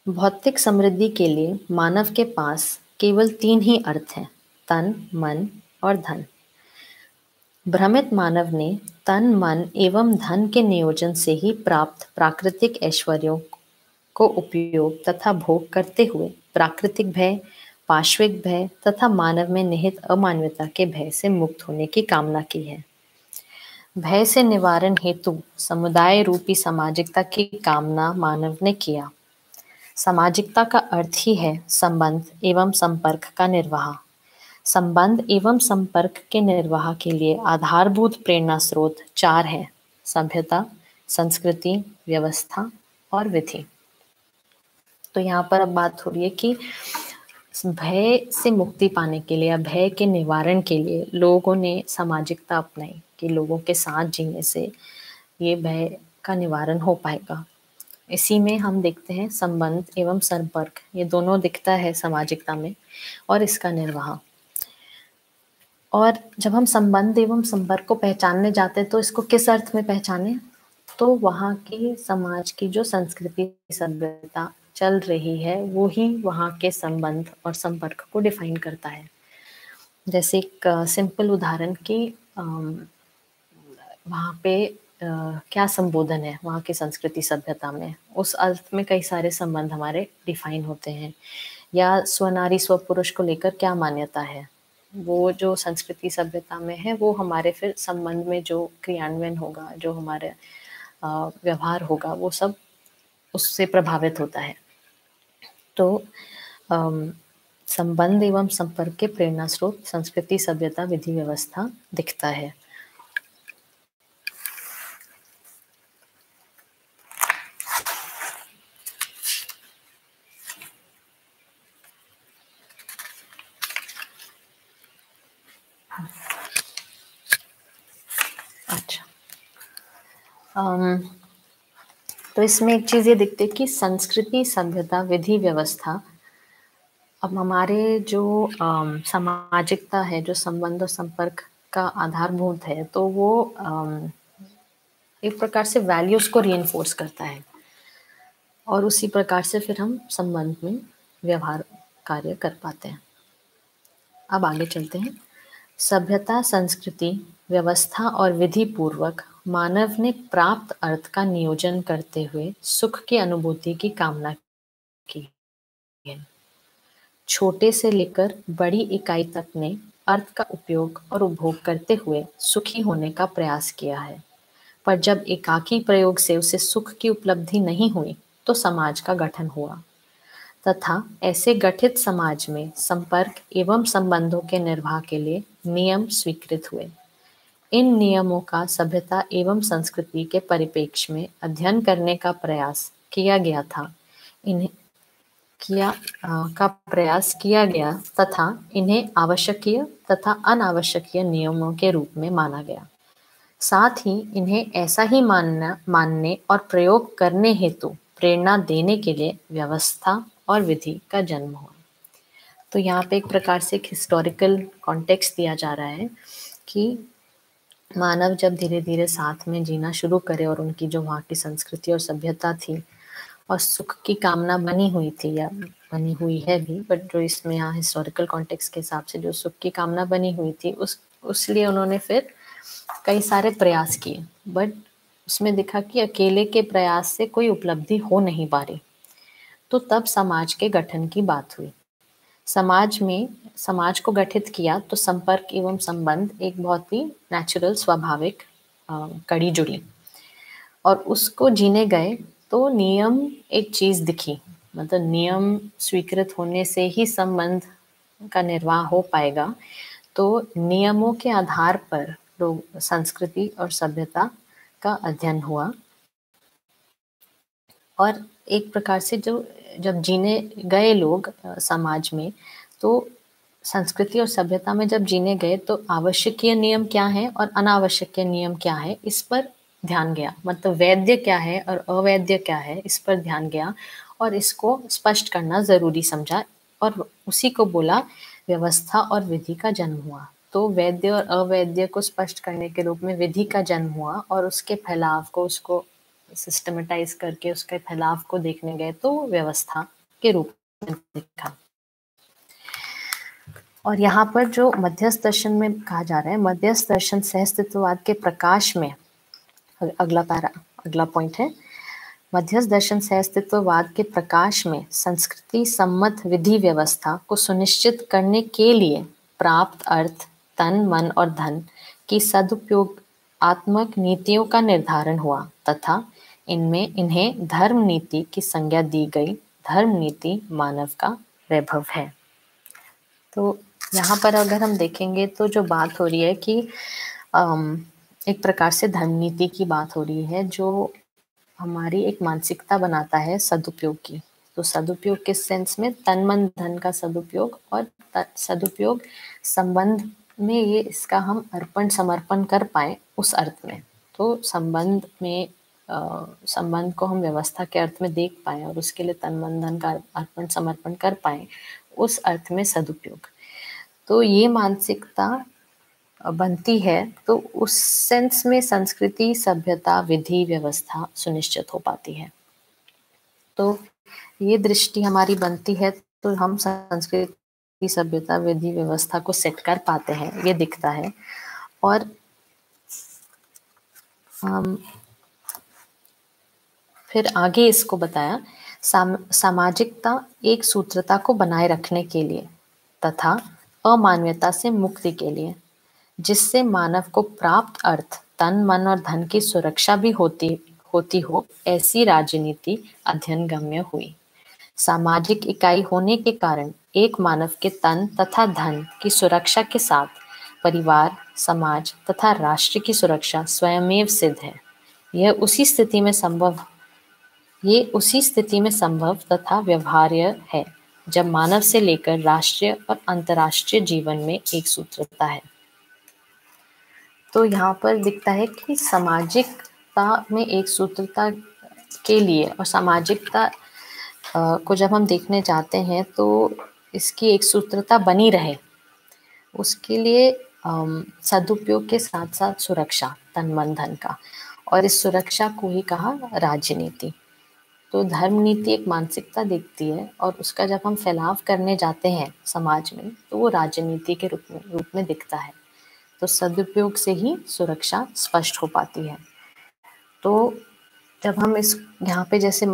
भौतिक समृद्धि के लिए मानव के पास केवल 3 ही अर्थ हैं: तन, मन और धन। भ्रमित मानव ने तन, मन एवं धन के नियोजन से ही प्राप्त प्राकृतिक ऐश्वर्यों को उपयोग तथा भोग करते हुए प्राकृतिक भय, पाश्विक भय तथा मानव में निहित अमानवीयता के भय से मुक्त होने की कामना की है। भय से निवारण हेतु समुदाय रूपी सामाजिकता की कामना मानव ने किया। सामाजिकता का अर्थ ही है संबंध एवं संपर्क का निर्वाह। संबंध एवं संपर्क के निर्वाह के लिए आधारभूत प्रेरणा स्रोत 4 हैं: सभ्यता, संस्कृति, व्यवस्था और विधि। तो यहाँ पर अब बात हो रही है कि भय से मुक्ति पाने के लिए या भय के निवारण के लिए लोगों ने सामाजिकता अपनाई, कि लोगों के साथ जीने से ये भय का निवारण हो पाएगा। इसी में हम देखते हैं संबंध एवं संपर्क, ये दोनों दिखता है सामाजिकता में, और इसका निर्वाह। और जब हम संबंध एवं संपर्क को पहचानने जाते हैं तो इसको किस अर्थ में पहचाने? तो वहाँ की समाज की जो संस्कृति सभ्यता चल रही है वो ही वहाँ के संबंध और संपर्क को डिफाइन करता है। जैसे एक सिंपल उदाहरण कि वहाँ पे क्या संबोधन है वहाँ की संस्कृति सभ्यता में, उस अर्थ में कई सारे संबंध हमारे डिफाइन होते हैं। या स्वनारी स्वपुरुष को लेकर क्या मान्यता है, वो जो संस्कृति सभ्यता में है वो हमारे फिर संबंध में जो क्रियान्वयन होगा, जो हमारे व्यवहार होगा, वो सब उससे प्रभावित होता है। तो संबंध एवं संपर्क के प्रेरणा स्रोत संस्कृति सभ्यता विधि व्यवस्था दिखता है। अच्छा, तो इसमें एक चीज ये दिखती है कि संस्कृति सभ्यता विधि व्यवस्था, अब हमारे जो सामाजिकता है, जो संबंध और संपर्क का आधारभूत है, तो वो एक प्रकार से वैल्यूज को रीइंफोर्स करता है, और उसी प्रकार से फिर हम संबंध में व्यवहार कार्य कर पाते हैं। अब आगे चलते हैं। सभ्यता, संस्कृति, व्यवस्था और विधि पूर्वक मानव ने प्राप्त अर्थ का नियोजन करते हुए सुख की अनुभूति की कामना की है। छोटे से लेकर बड़ी इकाई तक ने अर्थ का उपयोग और उपभोग करते हुए सुखी होने का प्रयास किया है। पर जब एकाकी प्रयोग से उसे सुख की उपलब्धि नहीं हुई, तो समाज का गठन हुआ, तथा ऐसे गठित समाज में संपर्क एवं संबंधों के निर्वाह के लिए नियम स्वीकृत हुए। इन नियमों का सभ्यता एवं संस्कृति के परिप्रेक्ष्य में अध्ययन करने का प्रयास किया गया था। इन्हें प्रयास किया गया तथा इन्हें आवश्यकीय तथा अनावश्यकीय नियमों के रूप में माना गया। साथ ही इन्हें ऐसा ही मानने और प्रयोग करने हेतु प्रेरणा देने के लिए व्यवस्था और विधि का जन्म हुआ। तो यहाँ पे एक प्रकार से एक हिस्टोरिकल कॉन्टेक्स्ट दिया जा रहा है कि मानव जब धीरे धीरे साथ में जीना शुरू करे, और उनकी जो वहाँ की संस्कृति और सभ्यता थी और सुख की कामना बनी हुई थी, या बनी हुई है भी, बट जो इसमें यहाँ हिस्टोरिकल कॉन्टेक्स्ट के हिसाब से जो सुख की कामना बनी हुई थी, उसलिए उन्होंने फिर कई सारे प्रयास किए, बट उसमें दिखा कि अकेले के प्रयास से कोई उपलब्धि हो नहीं पा रही। तो तब समाज के गठन की बात हुई। समाज को गठित किया तो संपर्क एवं संबंध एक बहुत ही नेचुरल स्वाभाविक कड़ी जुड़ी। और उसको जीने गए तो नियम एक चीज दिखी, मतलब नियम स्वीकृत होने से ही संबंध का निर्वाह हो पाएगा। तो नियमों के आधार पर लोग संस्कृति और सभ्यता का अध्ययन हुआ, और एक प्रकार से जो जब जीने गए लोग समाज में, तो संस्कृति और सभ्यता में जब जीने गए तो आवश्यकीय नियम क्या है और अनावश्यकीय नियम क्या है, इस पर ध्यान गया। मतलब वैद्य क्या है और अवैध क्या है, इस पर ध्यान गया और इसको स्पष्ट करना जरूरी समझा, और उसी को बोला व्यवस्था और विधि का जन्म हुआ। तो वैद्य और अवैध को स्पष्ट करने के रूप में विधि का जन्म हुआ, और उसके फैलाव को, उसको सिस्टमेटाइज करके उसके फैलाव को देखने गए तो व्यवस्था के रूप में दिखा। और यहाँ पर जो मध्यस्थ दर्शन में कहा जा रहा है, मध्यस्थ दर्शन सहअस्तित्ववाद के प्रकाश में, अगला पॉइंट है, मध्यस्थ दर्शन सहअस्तित्ववाद के प्रकाश में संस्कृति सम्मत विधि व्यवस्था को सुनिश्चित करने के लिए प्राप्त अर्थ, तन, मन और धन की सदुपयोग आत्मक नीतियों का निर्धारण हुआ तथा इन्हें धर्म नीति की संज्ञा दी गई। धर्म नीति मानव का वैभव है। तो यहाँ पर अगर हम देखेंगे तो जो बात हो रही है कि एक प्रकार से धर्म नीति की बात हो रही है, जो हमारी एक मानसिकता बनाता है सदुपयोग की। तो सदुपयोग किस सेंस में, तन मन धन का सदुपयोग, और सदुपयोग संबंध में ये इसका हम अर्पण समर्पण कर पाए उस अर्थ में। तो संबंध में संबंध को हम व्यवस्था के अर्थ में देख पाए और उसके लिए तन मन धन का अर्पण समर्पण कर पाए, उस अर्थ में सदुपयोग। तो ये मानसिकता बनती है तो उस सेंस में संस्कृति, सभ्यता, विधि, व्यवस्था सुनिश्चित हो पाती है। तो ये दृष्टि हमारी बनती है तो हम संस्कृति, सभ्यता, विधि, व्यवस्था को सेट कर पाते हैं, ये दिखता है। और फिर आगे इसको बताया, सामाजिकता एक सूत्रता को बनाए रखने के लिए तथा अमानवीयता से मुक्ति के लिए, जिससे मानव को प्राप्त अर्थ, तन, मन और धन की सुरक्षा भी होती हो, ऐसी राजनीति अध्ययन गम्य हुई। सामाजिक इकाई होने के कारण एक मानव के तन तथा धन की सुरक्षा के साथ परिवार, समाज तथा राष्ट्र की सुरक्षा स्वयमेव सिद्ध है। यह उसी स्थिति में संभव तथा व्यवहार्य है जब मानव से लेकर राष्ट्रीय और अंतर्राष्ट्रीय जीवन में एक सूत्रता है। तो यहाँ पर दिखता है कि सामाजिकता में एक सूत्रता के लिए, और सामाजिकता को जब हम देखने जाते हैं तो इसकी एक सूत्रता बनी रहे, उसके लिए सदुपयोग के साथ साथ सुरक्षा, तन मन धन का, और इस सुरक्षा को ही कहा राजनीति। तो धर्म नीति एक मानसिकता दिखती है और उसका जब हम फैलाव करने जाते हैं समाज में तो वो राजनीति के रूप में दिखता है। तो सदुपयोग से ही सुरक्षा स्पष्ट हो पाती है। तो जब हम इस यहाँ पे जैसे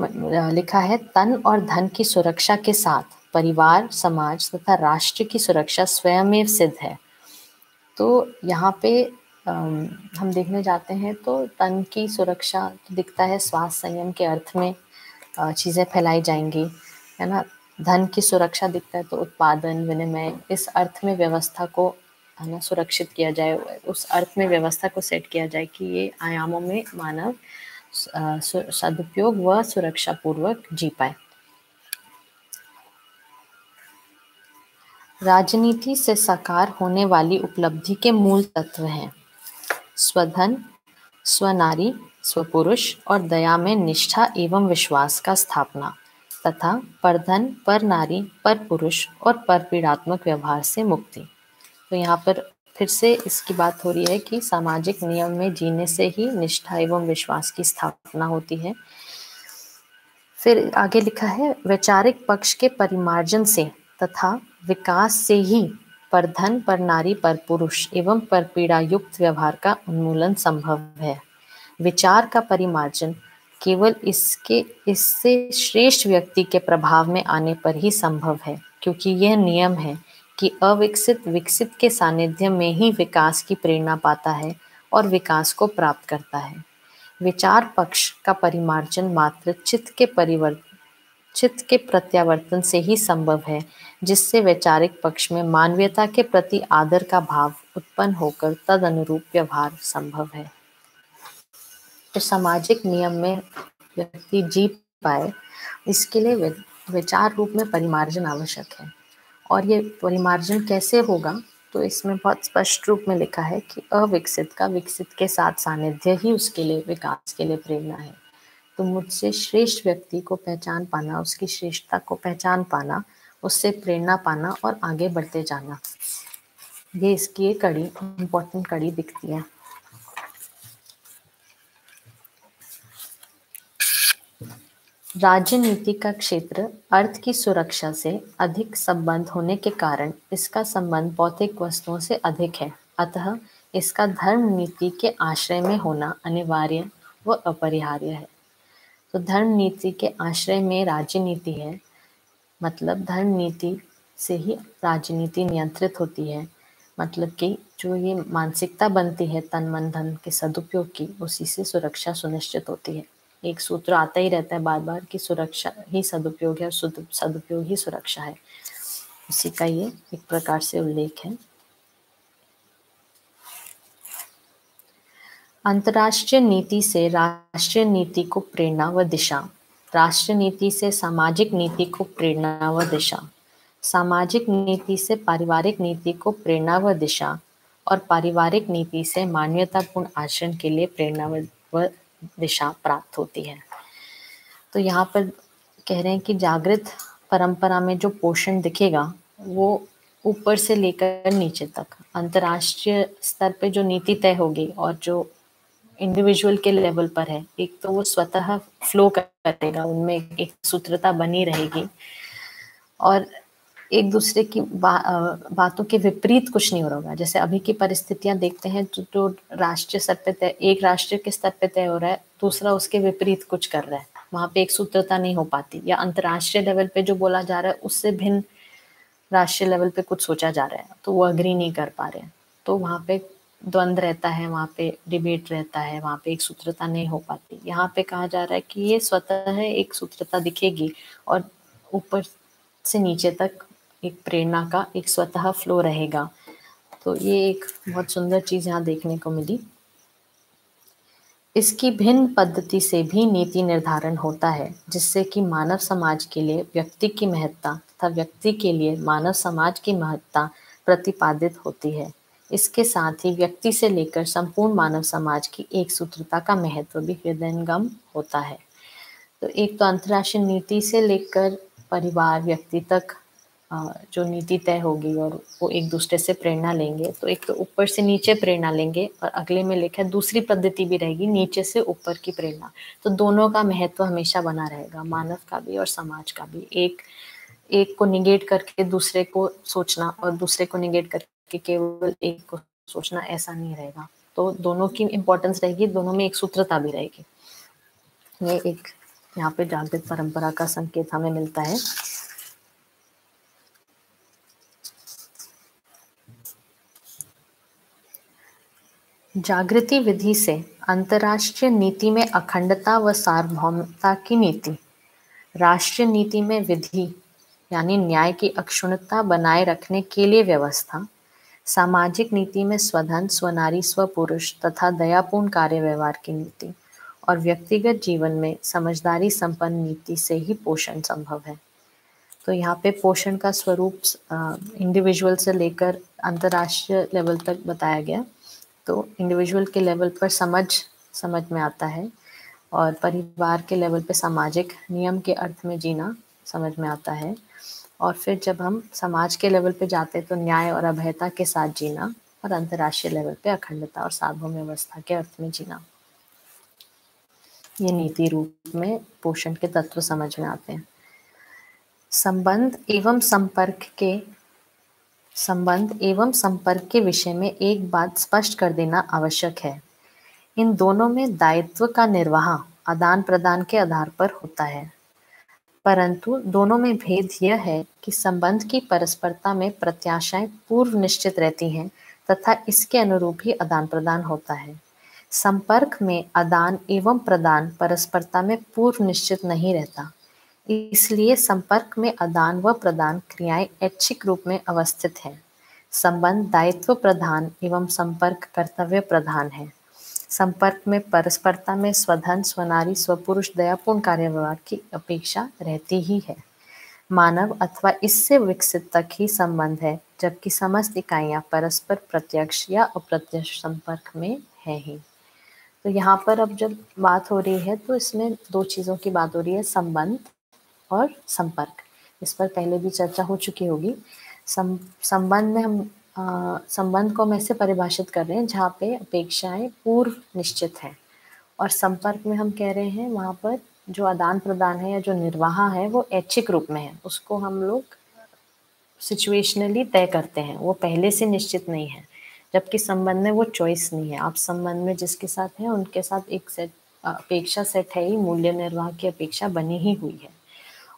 लिखा है, तन और धन की सुरक्षा के साथ परिवार, समाज तथा राष्ट्र की सुरक्षा स्वयं सिद्ध है। तो यहाँ पे हम देखने जाते हैं तो तन की सुरक्षा दिखता है, स्वास्थ्य संयम के अर्थ में चीज़ें फैलाई जाएंगी, है ना। धन की सुरक्षा दिखता है तो उत्पादन, विनिमय, इस अर्थ में व्यवस्था को, है ना, सुरक्षित किया जाए, उस अर्थ में व्यवस्था को सेट किया जाए कि ये आयामों में मानव सदुपयोग व सुरक्षा पूर्वक जी पाए। राजनीति से साकार होने वाली उपलब्धि के मूल तत्व हैं स्वधन, स्वनारी, स्वपुरुष और दया में निष्ठा एवं विश्वास का स्थापना तथा परधन, पर नारी, पर पुरुष और पर पीड़ात्मक व्यवहार से मुक्ति। तो यहाँ पर फिर से इसकी बात हो रही है कि सामाजिक नियम में जीने से ही निष्ठा एवं विश्वास की स्थापना होती है। फिर आगे लिखा है, वैचारिक पक्ष के परिमार्जन से तथा विकास से ही पर धन, पर नारी, पर पुरुष एवं पर पीड़ा युक्त व्यवहार का उन्मूलन संभव है। विचार का परिमार्जन केवल इससे श्रेष्ठ व्यक्ति के प्रभाव में आने पर ही संभव है, क्योंकि यह नियम है कि अविकसित विकसित के सानिध्य में ही विकास की प्रेरणा पाता है और विकास को प्राप्त करता है। विचार पक्ष का परिमार्जन मात्र चित्त के प्रत्यावर्तन से ही संभव है, जिससे वैचारिक पक्ष में मानवीयता के प्रति आदर का भाव उत्पन्न होकर तदनुरूप व्यवहार संभव है। तो सामाजिक नियम में व्यक्ति जी पाए, इसके लिए विचार रूप में परिमार्जन आवश्यक है। और ये परिमार्जन कैसे होगा, तो इसमें बहुत स्पष्ट रूप में लिखा है कि अविकसित का विकसित के साथ सानिध्य ही उसके लिए विकास के लिए प्रेरणा है। तो मुझसे श्रेष्ठ व्यक्ति को पहचान पाना, उसकी श्रेष्ठता को पहचान पाना, उससे प्रेरणा पाना और आगे बढ़ते जाना, ये इसकी एक कड़ी, इम्पोर्टेंट कड़ी दिखती है। राजनीति का क्षेत्र अर्थ की सुरक्षा से अधिक संबंध होने के कारण इसका संबंध भौतिक वस्तुओं से अधिक है, अतः इसका धर्म नीति के आश्रय में होना अनिवार्य व अपरिहार्य है। तो धर्म नीति के आश्रय में राजनीति है, मतलब धर्म नीति से ही राजनीति नियंत्रित होती है, मतलब कि जो ये मानसिकता बनती है तन मन धन के सदुपयोग की, उसी से सुरक्षा सुनिश्चित होती है। एक सूत्र आता ही रहता है बार बार कि सुरक्षा ही सदुपयोग है और सदुपयोग ही सुरक्षा है, उसी का ये एक प्रकार से उल्लेख है। अंतर्राष्ट्रीय नीति से राष्ट्रीय नीति को प्रेरणा व दिशा, राष्ट्रीय नीति से सामाजिक नीति को प्रेरणा व दिशा, सामाजिक नीति से पारिवारिक नीति को प्रेरणा व दिशा, और पारिवारिक नीति से मानवतापूर्ण आचरण के लिए प्रेरणा व दिशा प्राप्त होती है। तो यहाँ पर कह रहे हैं कि जागृत परंपरा में जो पोषण दिखेगा वो ऊपर से लेकर नीचे तक अंतर्राष्ट्रीय स्तर पे जो नीति तय होगी और जो इंडिविजुअल के लेवल पर है, एक तो वो स्वतः फ्लो करेगा, उनमें एक सूत्रता बनी रहेगी और एक दूसरे की बातों के विपरीत कुछ नहीं हो रहा होगा। जैसे अभी की परिस्थितियां देखते हैं जो राष्ट्रीय स्तर पे तय, एक राष्ट्रीय के स्तर पे तय हो रहा है, दूसरा उसके विपरीत कुछ कर रहा है, वहां पे एक सूत्रता नहीं हो पाती, या अंतर्राष्ट्रीय लेवल पे जो बोला जा रहा है उससे भिन्न राष्ट्रीय लेवल पे कुछ सोचा जा रहा है, तो वो अग्री नहीं कर पा रहे हैं, तो वहाँ पे द्वंद्व रहता है, वहाँ पे डिबेट रहता है, वहाँ पे एक सूत्रता नहीं हो पाती। यहाँ पे कहा जा रहा है कि ये स्वतः एक सूत्रता दिखेगी और ऊपर से नीचे तक एक प्रेरणा का एक स्वतः फ्लो रहेगा। तो ये एक बहुत सुंदर चीज यहाँ देखने को मिली। इसकी भिन्न पद्धति से भी नीति निर्धारण होता है, जिससे कि मानव समाज के लिए व्यक्ति की महत्ता तथा व्यक्ति के लिए मानव समाज की महत्ता प्रतिपादित होती है। इसके साथ ही व्यक्ति से लेकर संपूर्ण मानव समाज की एक सूत्रता का महत्व भी हृदयंगम होता है। तो एक तो अंतर्राष्ट्रीय नीति से लेकर परिवार व्यक्ति तक जो नीति तय होगी और वो एक दूसरे से प्रेरणा लेंगे, तो एक तो ऊपर से नीचे प्रेरणा लेंगे और अगले में लिखा है दूसरी पद्धति भी रहेगी नीचे से ऊपर की प्रेरणा। तो दोनों का महत्व हमेशा बना रहेगा, मानव का भी और समाज का भी। एक को निगेट करके दूसरे को सोचना और दूसरे को निगेट करके केवल एक को सोचना, ऐसा नहीं रहेगा। तो दोनों की इम्पोर्टेंस रहेगी, दोनों में एक सूत्रता भी रहेगी। ये एक यहाँ पे जागृत परंपरा का संकेत हमें मिलता है। जागृति विधि से अंतर्राष्ट्रीय नीति में अखंडता व सार्वभौमता की नीति, राष्ट्रीय नीति में विधि यानी न्याय की अक्षुण्णता बनाए रखने के लिए व्यवस्था, सामाजिक नीति में स्वधन स्वनारी स्वपुरुष तथा दयापूर्ण कार्य व्यवहार की नीति, और व्यक्तिगत जीवन में समझदारी संपन्न नीति से ही पोषण संभव है। तो यहाँ पे पोषण का स्वरूप इंडिविजुअल से लेकर अंतर्राष्ट्रीय लेवल तक बताया गया। तो इंडिविजुअल के लेवल पर समझ में आता है और परिवार के लेवल पे सामाजिक नियम के अर्थ में जीना समझ में आता है, और फिर जब हम समाज के लेवल पे जाते हैं तो न्याय और अभयता के साथ जीना, और अंतर्राष्ट्रीय लेवल पे अखंडता और सार्वभौम व्यवस्था के अर्थ में जीना। ये नीति रूप में पोषण के तत्व समझ में आते हैं। संबंध एवं संपर्क के विषय में एक बात स्पष्ट कर देना आवश्यक है। इन दोनों में दायित्व का निर्वाह आदान प्रदान के आधार पर होता है, परंतु दोनों में भेद यह है कि संबंध की परस्परता में प्रत्याशाएं पूर्व निश्चित रहती हैं तथा इसके अनुरूप ही आदान प्रदान होता है, संपर्क में आदान एवं प्रदान परस्परता में पूर्व निश्चित नहीं रहता, इसलिए संपर्क में आदान व प्रदान क्रियाएं ऐच्छिक रूप में अवस्थित हैं। संबंध दायित्व प्रधान एवं संपर्क कर्तव्य प्रधान है। संपर्क में परस्परता में स्वधन, स्वनारी, स्वपुरुष दयापूर्ण कार्यव्यवहार की अपेक्षा रहती ही है। मानव अथवा इससे विकसित तक ही संबंध है, जबकि समस्त इकाइयां परस्पर प्रत्यक्ष या अप्रत्यक्ष संपर्क में है ही। तो यहाँ पर अब जब बात हो रही है तो इसमें दो चीज़ों की बात हो रही है, संबंध और संपर्क। इस पर पहले भी चर्चा हो चुकी होगी। संबंध में हम संबंध को हम ऐसे परिभाषित कर रहे हैं जहाँ पे अपेक्षाएं पूर्व निश्चित है, और संपर्क में हम कह रहे हैं वहाँ पर जो आदान प्रदान है या जो निर्वाह है वो ऐच्छिक रूप में है, उसको हम लोग सिचुएशनली तय करते हैं, वो पहले से निश्चित नहीं है। जबकि संबंध में वो चॉइस नहीं है, आप संबंध में जिसके साथ हैं उनके साथ एक सेट अपेक्षा सेट है ही, मूल्य निर्वाह की अपेक्षा बनी ही हुई है।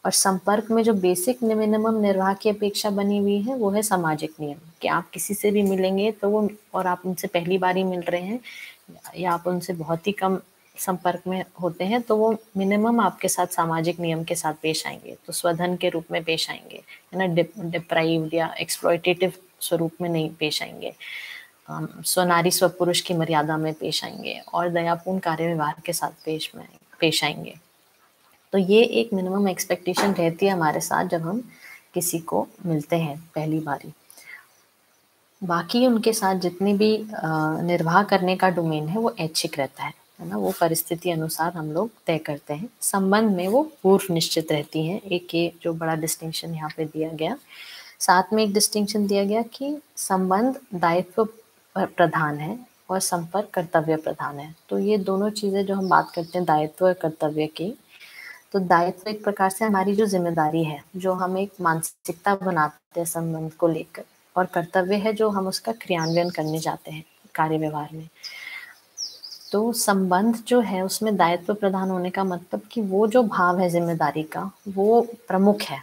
और संपर्क में जो बेसिक मिनिमम निर्वाह की अपेक्षा बनी हुई है वो है सामाजिक नियम, कि आप किसी से भी मिलेंगे तो वो, और आप उनसे पहली बार ही मिल रहे हैं या आप उनसे बहुत ही कम संपर्क में होते हैं, तो वो मिनिमम आपके साथ सामाजिक नियम के साथ पेश आएंगे, तो स्वधन के रूप में पेश आएंगे, है ना, डिप्राइव्ड या एक्सप्लॉयटेटिव स्वरूप में नहीं पेश आएंगे, स्वनारी स्वपुरुष की मर्यादा में पेश आएंगे और दयापूर्ण कार्य व्यवहार के साथ पेश आएंगे। तो ये एक मिनिमम एक्सपेक्टेशन रहती है हमारे साथ जब हम किसी को मिलते हैं पहली बारी। बाकी उनके साथ जितनी भी निर्वाह करने का डोमेन है वो ऐच्छिक रहता है ना, वो परिस्थिति अनुसार हम लोग तय करते हैं। संबंध में वो पूर्व निश्चित रहती हैं। एक ये जो बड़ा डिस्टिंक्शन यहाँ पे दिया गया। साथ में एक डिस्टिंक्शन दिया गया कि संबंध दायित्व प्रधान है और संपर्क कर्तव्य प्रधान है। तो ये दोनों चीज़ें जो हम बात करते हैं दायित्व और कर्तव्य की, तो दायित्व एक प्रकार से हमारी जो जिम्मेदारी है, जो हम एक मानसिकता बनाते हैं संबंध को लेकर, और कर्तव्य है जो हम उसका क्रियान्वयन करने जाते हैं कार्य व्यवहार में। तो संबंध जो है उसमें दायित्व प्रधान होने का मतलब कि वो जो भाव है जिम्मेदारी का वो प्रमुख है।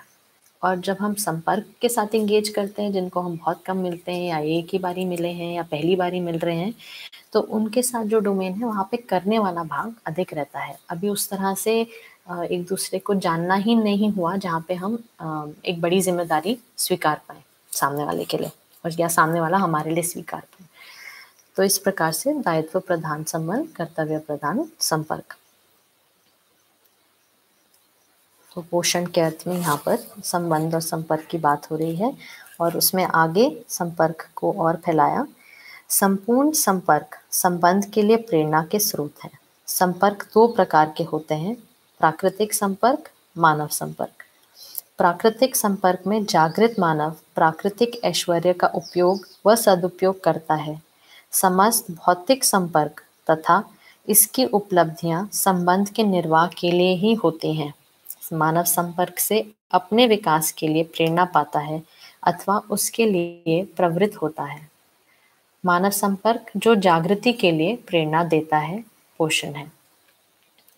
और जब हम संपर्क के साथ इंगेज करते हैं, जिनको हम बहुत कम मिलते हैं या एक ही बारी मिले हैं या पहली बारी मिल रहे हैं, तो उनके साथ जो डोमेन है वहाँ पे करने वाला भाग अधिक रहता है। अभी उस तरह से एक दूसरे को जानना ही नहीं हुआ जहाँ पे हम एक बड़ी जिम्मेदारी स्वीकार पाए सामने वाले के लिए, और या सामने वाला हमारे लिए स्वीकार पाए। तो इस प्रकार से दायित्व प्रधान संबंध, कर्तव्य प्रधान संपर्क। तो पोषण के अर्थ में यहाँ पर संबंध और संपर्क की बात हो रही है, और उसमें आगे संपर्क को और फैलाया। संपूर्ण संपर्क संबंध के लिए प्रेरणा के स्रोत है। संपर्क दो प्रकार के होते हैं, प्राकृतिक संपर्क, मानव संपर्क। प्राकृतिक संपर्क में जागृत मानव प्राकृतिक ऐश्वर्य का उपयोग व सदुपयोग करता है। समस्त भौतिक संपर्क तथा इसकी उपलब्धियां संबंध के निर्वाह के लिए ही होती हैं। मानव संपर्क से अपने विकास के लिए प्रेरणा पाता है अथवा उसके लिए प्रवृत्त होता है। मानव संपर्क जो जागृति के लिए प्रेरणा देता है, पोषण है।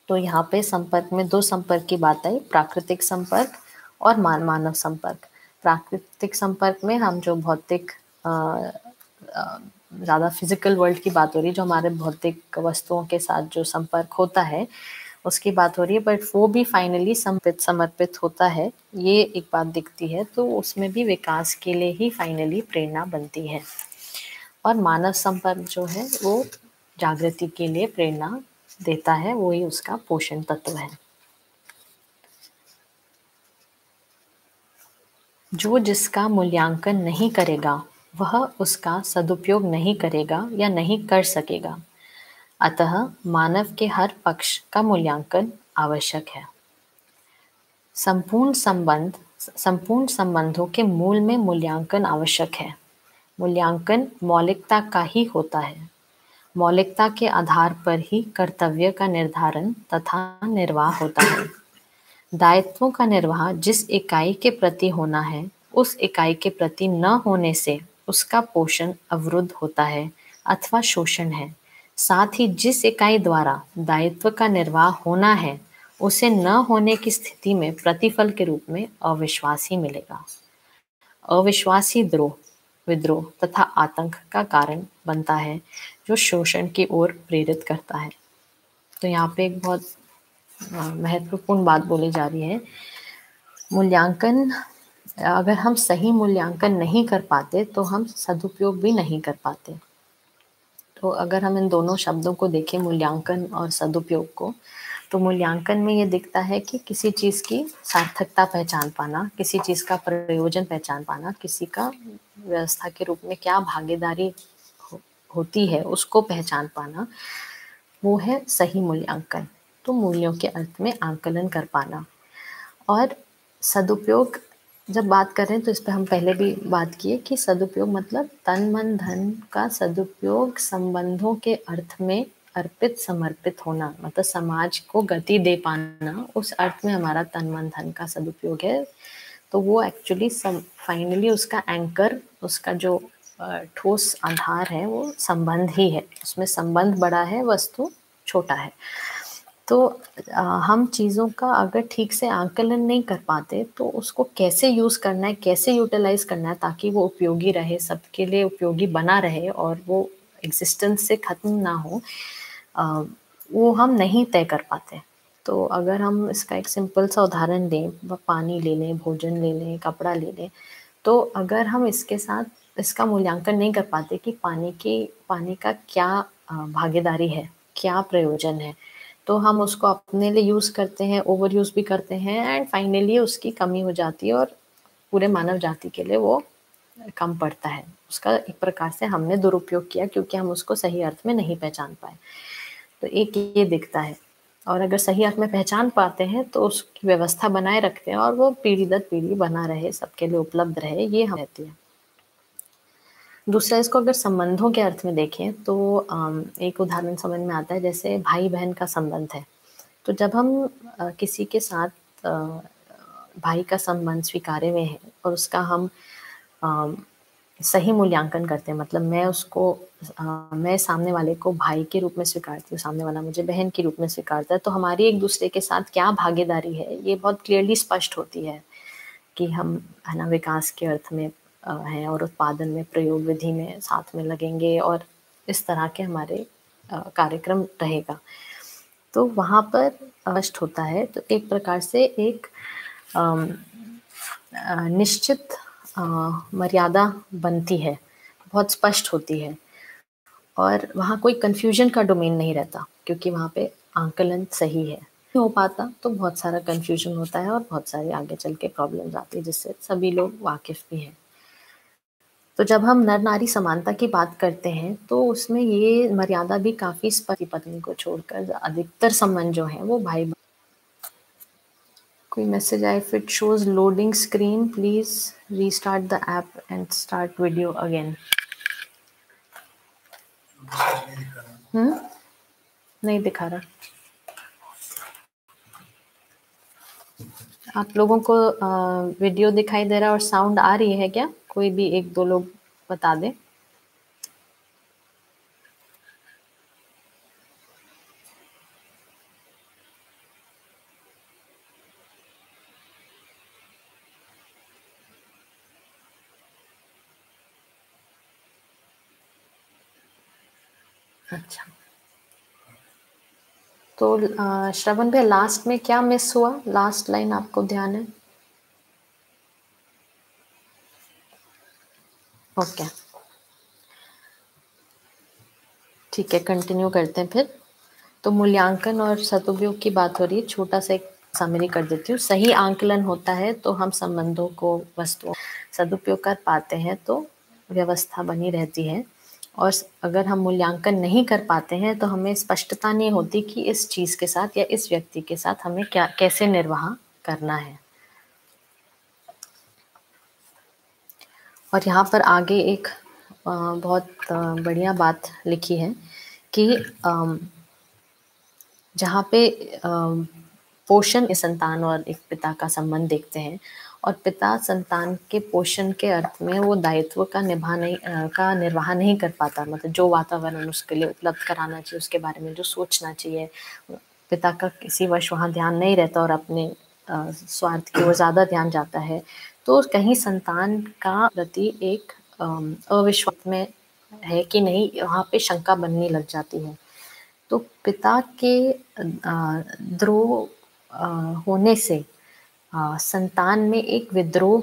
तो यहाँ पे संपर्क में दो संपर्क की बात आई, प्राकृतिक संपर्क और मानव संपर्क। प्राकृतिक संपर्क में हम जो भौतिक ज़्यादा फिजिकल वर्ल्ड की बात हो रही है, जो हमारे भौतिक वस्तुओं के साथ जो संपर्क होता है उसकी बात हो रही है, बट वो भी फाइनली समर्पित होता है, ये एक बात दिखती है। तो उसमें भी विकास के लिए ही फाइनली प्रेरणा बनती है। और मानव संपर्क जो है वो जागृति के लिए प्रेरणा देता है, वो ही उसका पोषण तत्व है। जो जिसका मूल्यांकन नहीं करेगा वह उसका सदुपयोग नहीं करेगा या नहीं कर सकेगा। अतः मानव के हर पक्ष का मूल्यांकन आवश्यक है। संपूर्ण संबंधों के मूल में मूल्यांकन आवश्यक है। मूल्यांकन मौलिकता का ही होता है। मौलिकता के आधार पर ही कर्तव्य का निर्धारण तथा निर्वाह होता है। दायित्वों का निर्वाह जिस इकाई के प्रति होना है, उस इकाई के प्रति न होने से उसका पोषण अवरुद्ध होता है अथवा शोषण है। साथ ही जिस इकाई द्वारा दायित्व का निर्वाह होना है, उसे न होने की स्थिति में प्रतिफल के रूप में अविश्वास ही मिलेगा। अविश्वास ही विद्रोह तथा आतंक का कारण बनता है, जो शोषण की ओर प्रेरित करता है। तो यहाँ पे एक बहुत महत्वपूर्ण बात बोली जा रही है। मूल्यांकन, अगर हम सही मूल्यांकन नहीं कर पाते तो हम सदुपयोग भी नहीं कर पाते। तो अगर हम इन दोनों शब्दों को देखें, मूल्यांकन और सदुपयोग को, तो मूल्यांकन में ये दिखता है कि किसी चीज़ की सार्थकता पहचान पाना, किसी चीज़ का प्रयोजन पहचान पाना, किसी का व्यवस्था के रूप में क्या भागीदारी होती है उसको पहचान पाना, वो है सही मूल्यांकन। तो मूल्यों के अर्थ में आंकलन कर पाना। और सदुपयोग जब बात कर रहे हैं तो इस पे हम पहले भी बात की है कि सदुपयोग मतलब तन मन धन का सदुपयोग संबंधों के अर्थ में अर्पित समर्पित होना, मतलब समाज को गति दे पाना, उस अर्थ में हमारा तन मन धन का सदुपयोग है। तो वो एक्चुअली फाइनली उसका एंकर, उसका जो ठोस आधार है वो संबंध ही है। उसमें संबंध बड़ा है, वस्तु छोटा है। तो हम चीज़ों का अगर ठीक से आंकलन नहीं कर पाते तो उसको कैसे यूज़ करना है, कैसे यूटिलाइज़ करना है ताकि वो उपयोगी रहे, सबके लिए उपयोगी बना रहे और वो एग्ज़िस्टेंस से ख़त्म ना हो, अ, वो हम नहीं तय कर पाते। तो अगर हम इसका एक सिंपल सा उदाहरण लें, पानी ले लें, भोजन ले लें, कपड़ा ले लें, तो अगर हम इसके साथ इसका मूल्यांकन नहीं कर पाते कि पानी का क्या भागीदारी है, क्या प्रयोजन है, तो हम उसको अपने लिए यूज़ करते हैं, ओवर यूज़ भी करते हैं एंड फाइनली उसकी कमी हो जाती है और पूरे मानव जाति के लिए वो कम पड़ता है। उसका एक प्रकार से हमने दुरुपयोग किया क्योंकि हम उसको सही अर्थ में नहीं पहचान पाए। तो एक ये दिखता है। और अगर सही अर्थ में पहचान पाते हैं तो उसकी व्यवस्था बनाए रखते हैं और वो पीढ़ी दर पीढ़ी बना रहे, सबके लिए उपलब्ध रहे, ये हम रहती है। दूसरा, इसको अगर संबंधों के अर्थ में देखें तो एक उदाहरण समझ में आता है, जैसे भाई-बहन का संबंध है। तो जब हम किसी के साथ अ, भाई का संबंध स्वीकार्य में है और उसका हम अ, सही मूल्यांकन करते हैं, मतलब मैं सामने वाले को भाई के रूप में स्वीकारती हूँ, सामने वाला मुझे बहन के रूप में स्वीकारता है, तो हमारी एक-दूसरे के साथ क्या भागीदारी है, ये बहुत क्लियरली स्पष्ट होती है कि हम, है ना, विकास के अर्थ में हैं और उत्पादन में, प्रयोग विधि में साथ में लगेंगे और इस तरह के हमारे कार्यक्रम रहेगा। तो वहाँ पर नष्ट होता है, तो एक प्रकार से एक अम, निश्चित अ, मर्यादा बनती है, बहुत स्पष्ट होती है और वहाँ कोई कन्फ्यूज़न का डोमेन नहीं रहता क्योंकि वहाँ पे आंकलन सही है। नहीं हो पाता तो बहुत सारा कन्फ्यूज़न होता है और बहुत सारी आगे चल के प्रॉब्लम्स आती है जिससे सभी लोग वाकिफ़ भी हैं। तो जब हम नर-नारी समानता की बात करते हैं, तो उसमें ये मर्यादा भी काफ़ी पति-पत्नी को छोड़कर अधिकतर संबंध जो हैं वो भाई, कोई मैसेज आए, if it shows loading screen please restart the app and start video again. हुँ? नहीं दिखा रहा। आप लोगों को वीडियो दिखाई दे रहा है और साउंड आ रही है क्या? कोई भी 1-2 लोग बता दें। अच्छा। तो श्रवण भैया, लास्ट में क्या मिस हुआ? लास्ट लाइन आपको ध्यान है? ओके, ठीक है, कंटिन्यू करते हैं फिर। तो मूल्यांकन और सदुपयोग की बात हो रही है, छोटा-सा एक समरी कर देती हूँ। सही आंकलन होता है तो हम संबंधों को, वस्तुओं सदुपयोग कर पाते हैं तो व्यवस्था बनी रहती है और अगर हम मूल्यांकन नहीं कर पाते हैं तो हमें स्पष्टता नहीं होती कि इस चीज़ के साथ या इस व्यक्ति के साथ हमें क्या, कैसे निर्वाह करना है। और यहाँ पर आगे एक बहुत बढ़िया बात लिखी है कि जहाँ पे पोषण के संतान और एक पिता का संबंध देखते हैं और पिता संतान के पोषण के अर्थ में वो दायित्व का निर्वाह नहीं कर पाता, मतलब जो वातावरण उसके लिए उपलब्ध कराना चाहिए, उसके बारे में जो सोचना चाहिए, पिता का किसी वश वहाँ ध्यान नहीं रहता और अपने स्वार्थ की ओर ज़्यादा ध्यान जाता है, तो कहीं संतान का प्रति एक अविश्वास में है कि नहीं, वहाँ पे शंका बनने लग जाती है। तो पिता के द्रोह होने से संतान में एक विद्रोह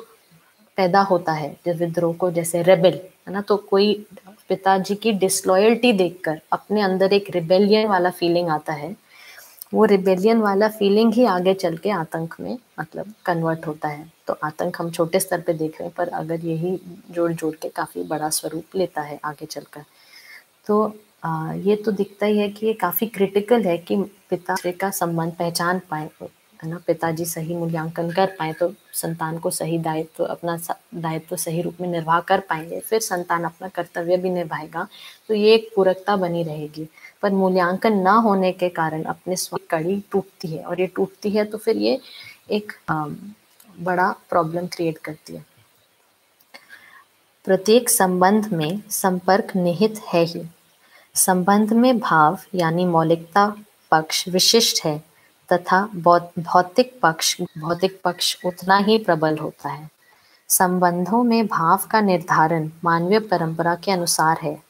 पैदा होता है। जो विद्रोह को जैसे रेबेल है ना, तो कोई पिताजी की डिसलॉयल्टी देखकर अपने अंदर एक रिबेलियन वाला फीलिंग आता है। वो रिबेलियन वाला फीलिंग ही आगे चल के आतंक में मतलब कन्वर्ट होता है। तो आतंक हम छोटे स्तर पे देख रहे हैं, पर अगर यही जोड़-जोड़ के काफ़ी बड़ा स्वरूप लेता है आगे चलकर। तो ये तो दिखता ही है कि ये काफ़ी क्रिटिकल है कि पिता से का संबंध पहचान पाएँ, है ना? पिताजी सही मूल्यांकन कर पाएँ तो संतान को सही दायित्व अपना दायित्व सही रूप में निर्वाह कर पाएँगे, फिर संतान अपना कर्तव्य भी निभाएगा, तो ये एक पूरकता बनी रहेगी। पर मूल्यांकन ना होने के कारण अपने कड़ी टूटती है, और ये टूटती है तो फिर ये एक बड़ा प्रॉब्लम क्रिएट करती है। प्रत्येक संबंध में संपर्क निहित है ही। संबंध में भाव यानी मौलिकता पक्ष विशिष्ट है, तथा भौतिक पक्ष उतना ही प्रबल होता है। संबंधों में भाव का निर्धारण मानवीय परंपरा के अनुसार है।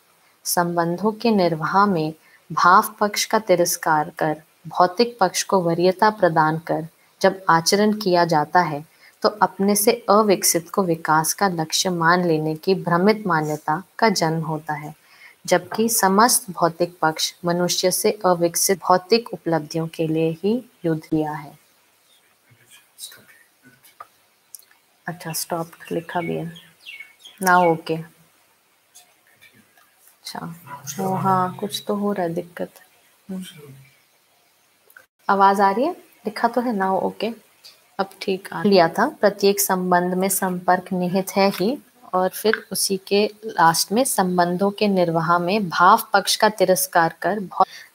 संबंधों के निर्वाह में भाव पक्ष का तिरस्कार कर भौतिक पक्ष को वरीयता प्रदान कर जब आचरण किया जाता है, तो अपने से अविकसित को विकास का लक्ष्य मान लेने की भ्रमित मान्यता का जन्म होता है, जबकि समस्त भौतिक पक्ष मनुष्य से अविकसित भौतिक उपलब्धियों के लिए ही युद्ध किया है। अच्छा, स्टॉप लिखा भी है ना? ओके। अच्छा, वो हाँ, कुछ तो हो रहा है दिक्कत। आवाज आ रही है? लिखा तो है ना? ओके, अब ठीक आ लिया था। प्रत्येक संबंध में संपर्क निहित है ही, और फिर उसी के लास्ट में संबंधों के निर्वाह में भाव पक्ष का तिरस्कार कर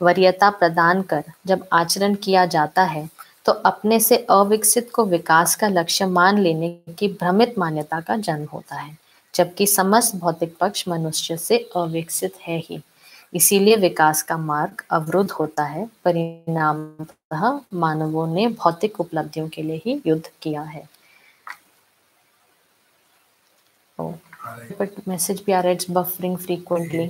वरीयता प्रदान कर जब आचरण किया जाता है, तो अपने से अविकसित को विकास का लक्ष्य मान लेने की भ्रमित मान्यता का जन्म होता है, जबकि समस्त भौतिक पक्ष मनुष्य से अविकसित है ही। इसीलिए विकास का मार्ग अवरुद्ध होता है। परिणामतः मानवों ने भौतिक उपलब्धियों के लिए ही युद्ध किया है। बट मैसेज भी आ रहा है, इट्स बफरिंग फ्रीक्वेंटली।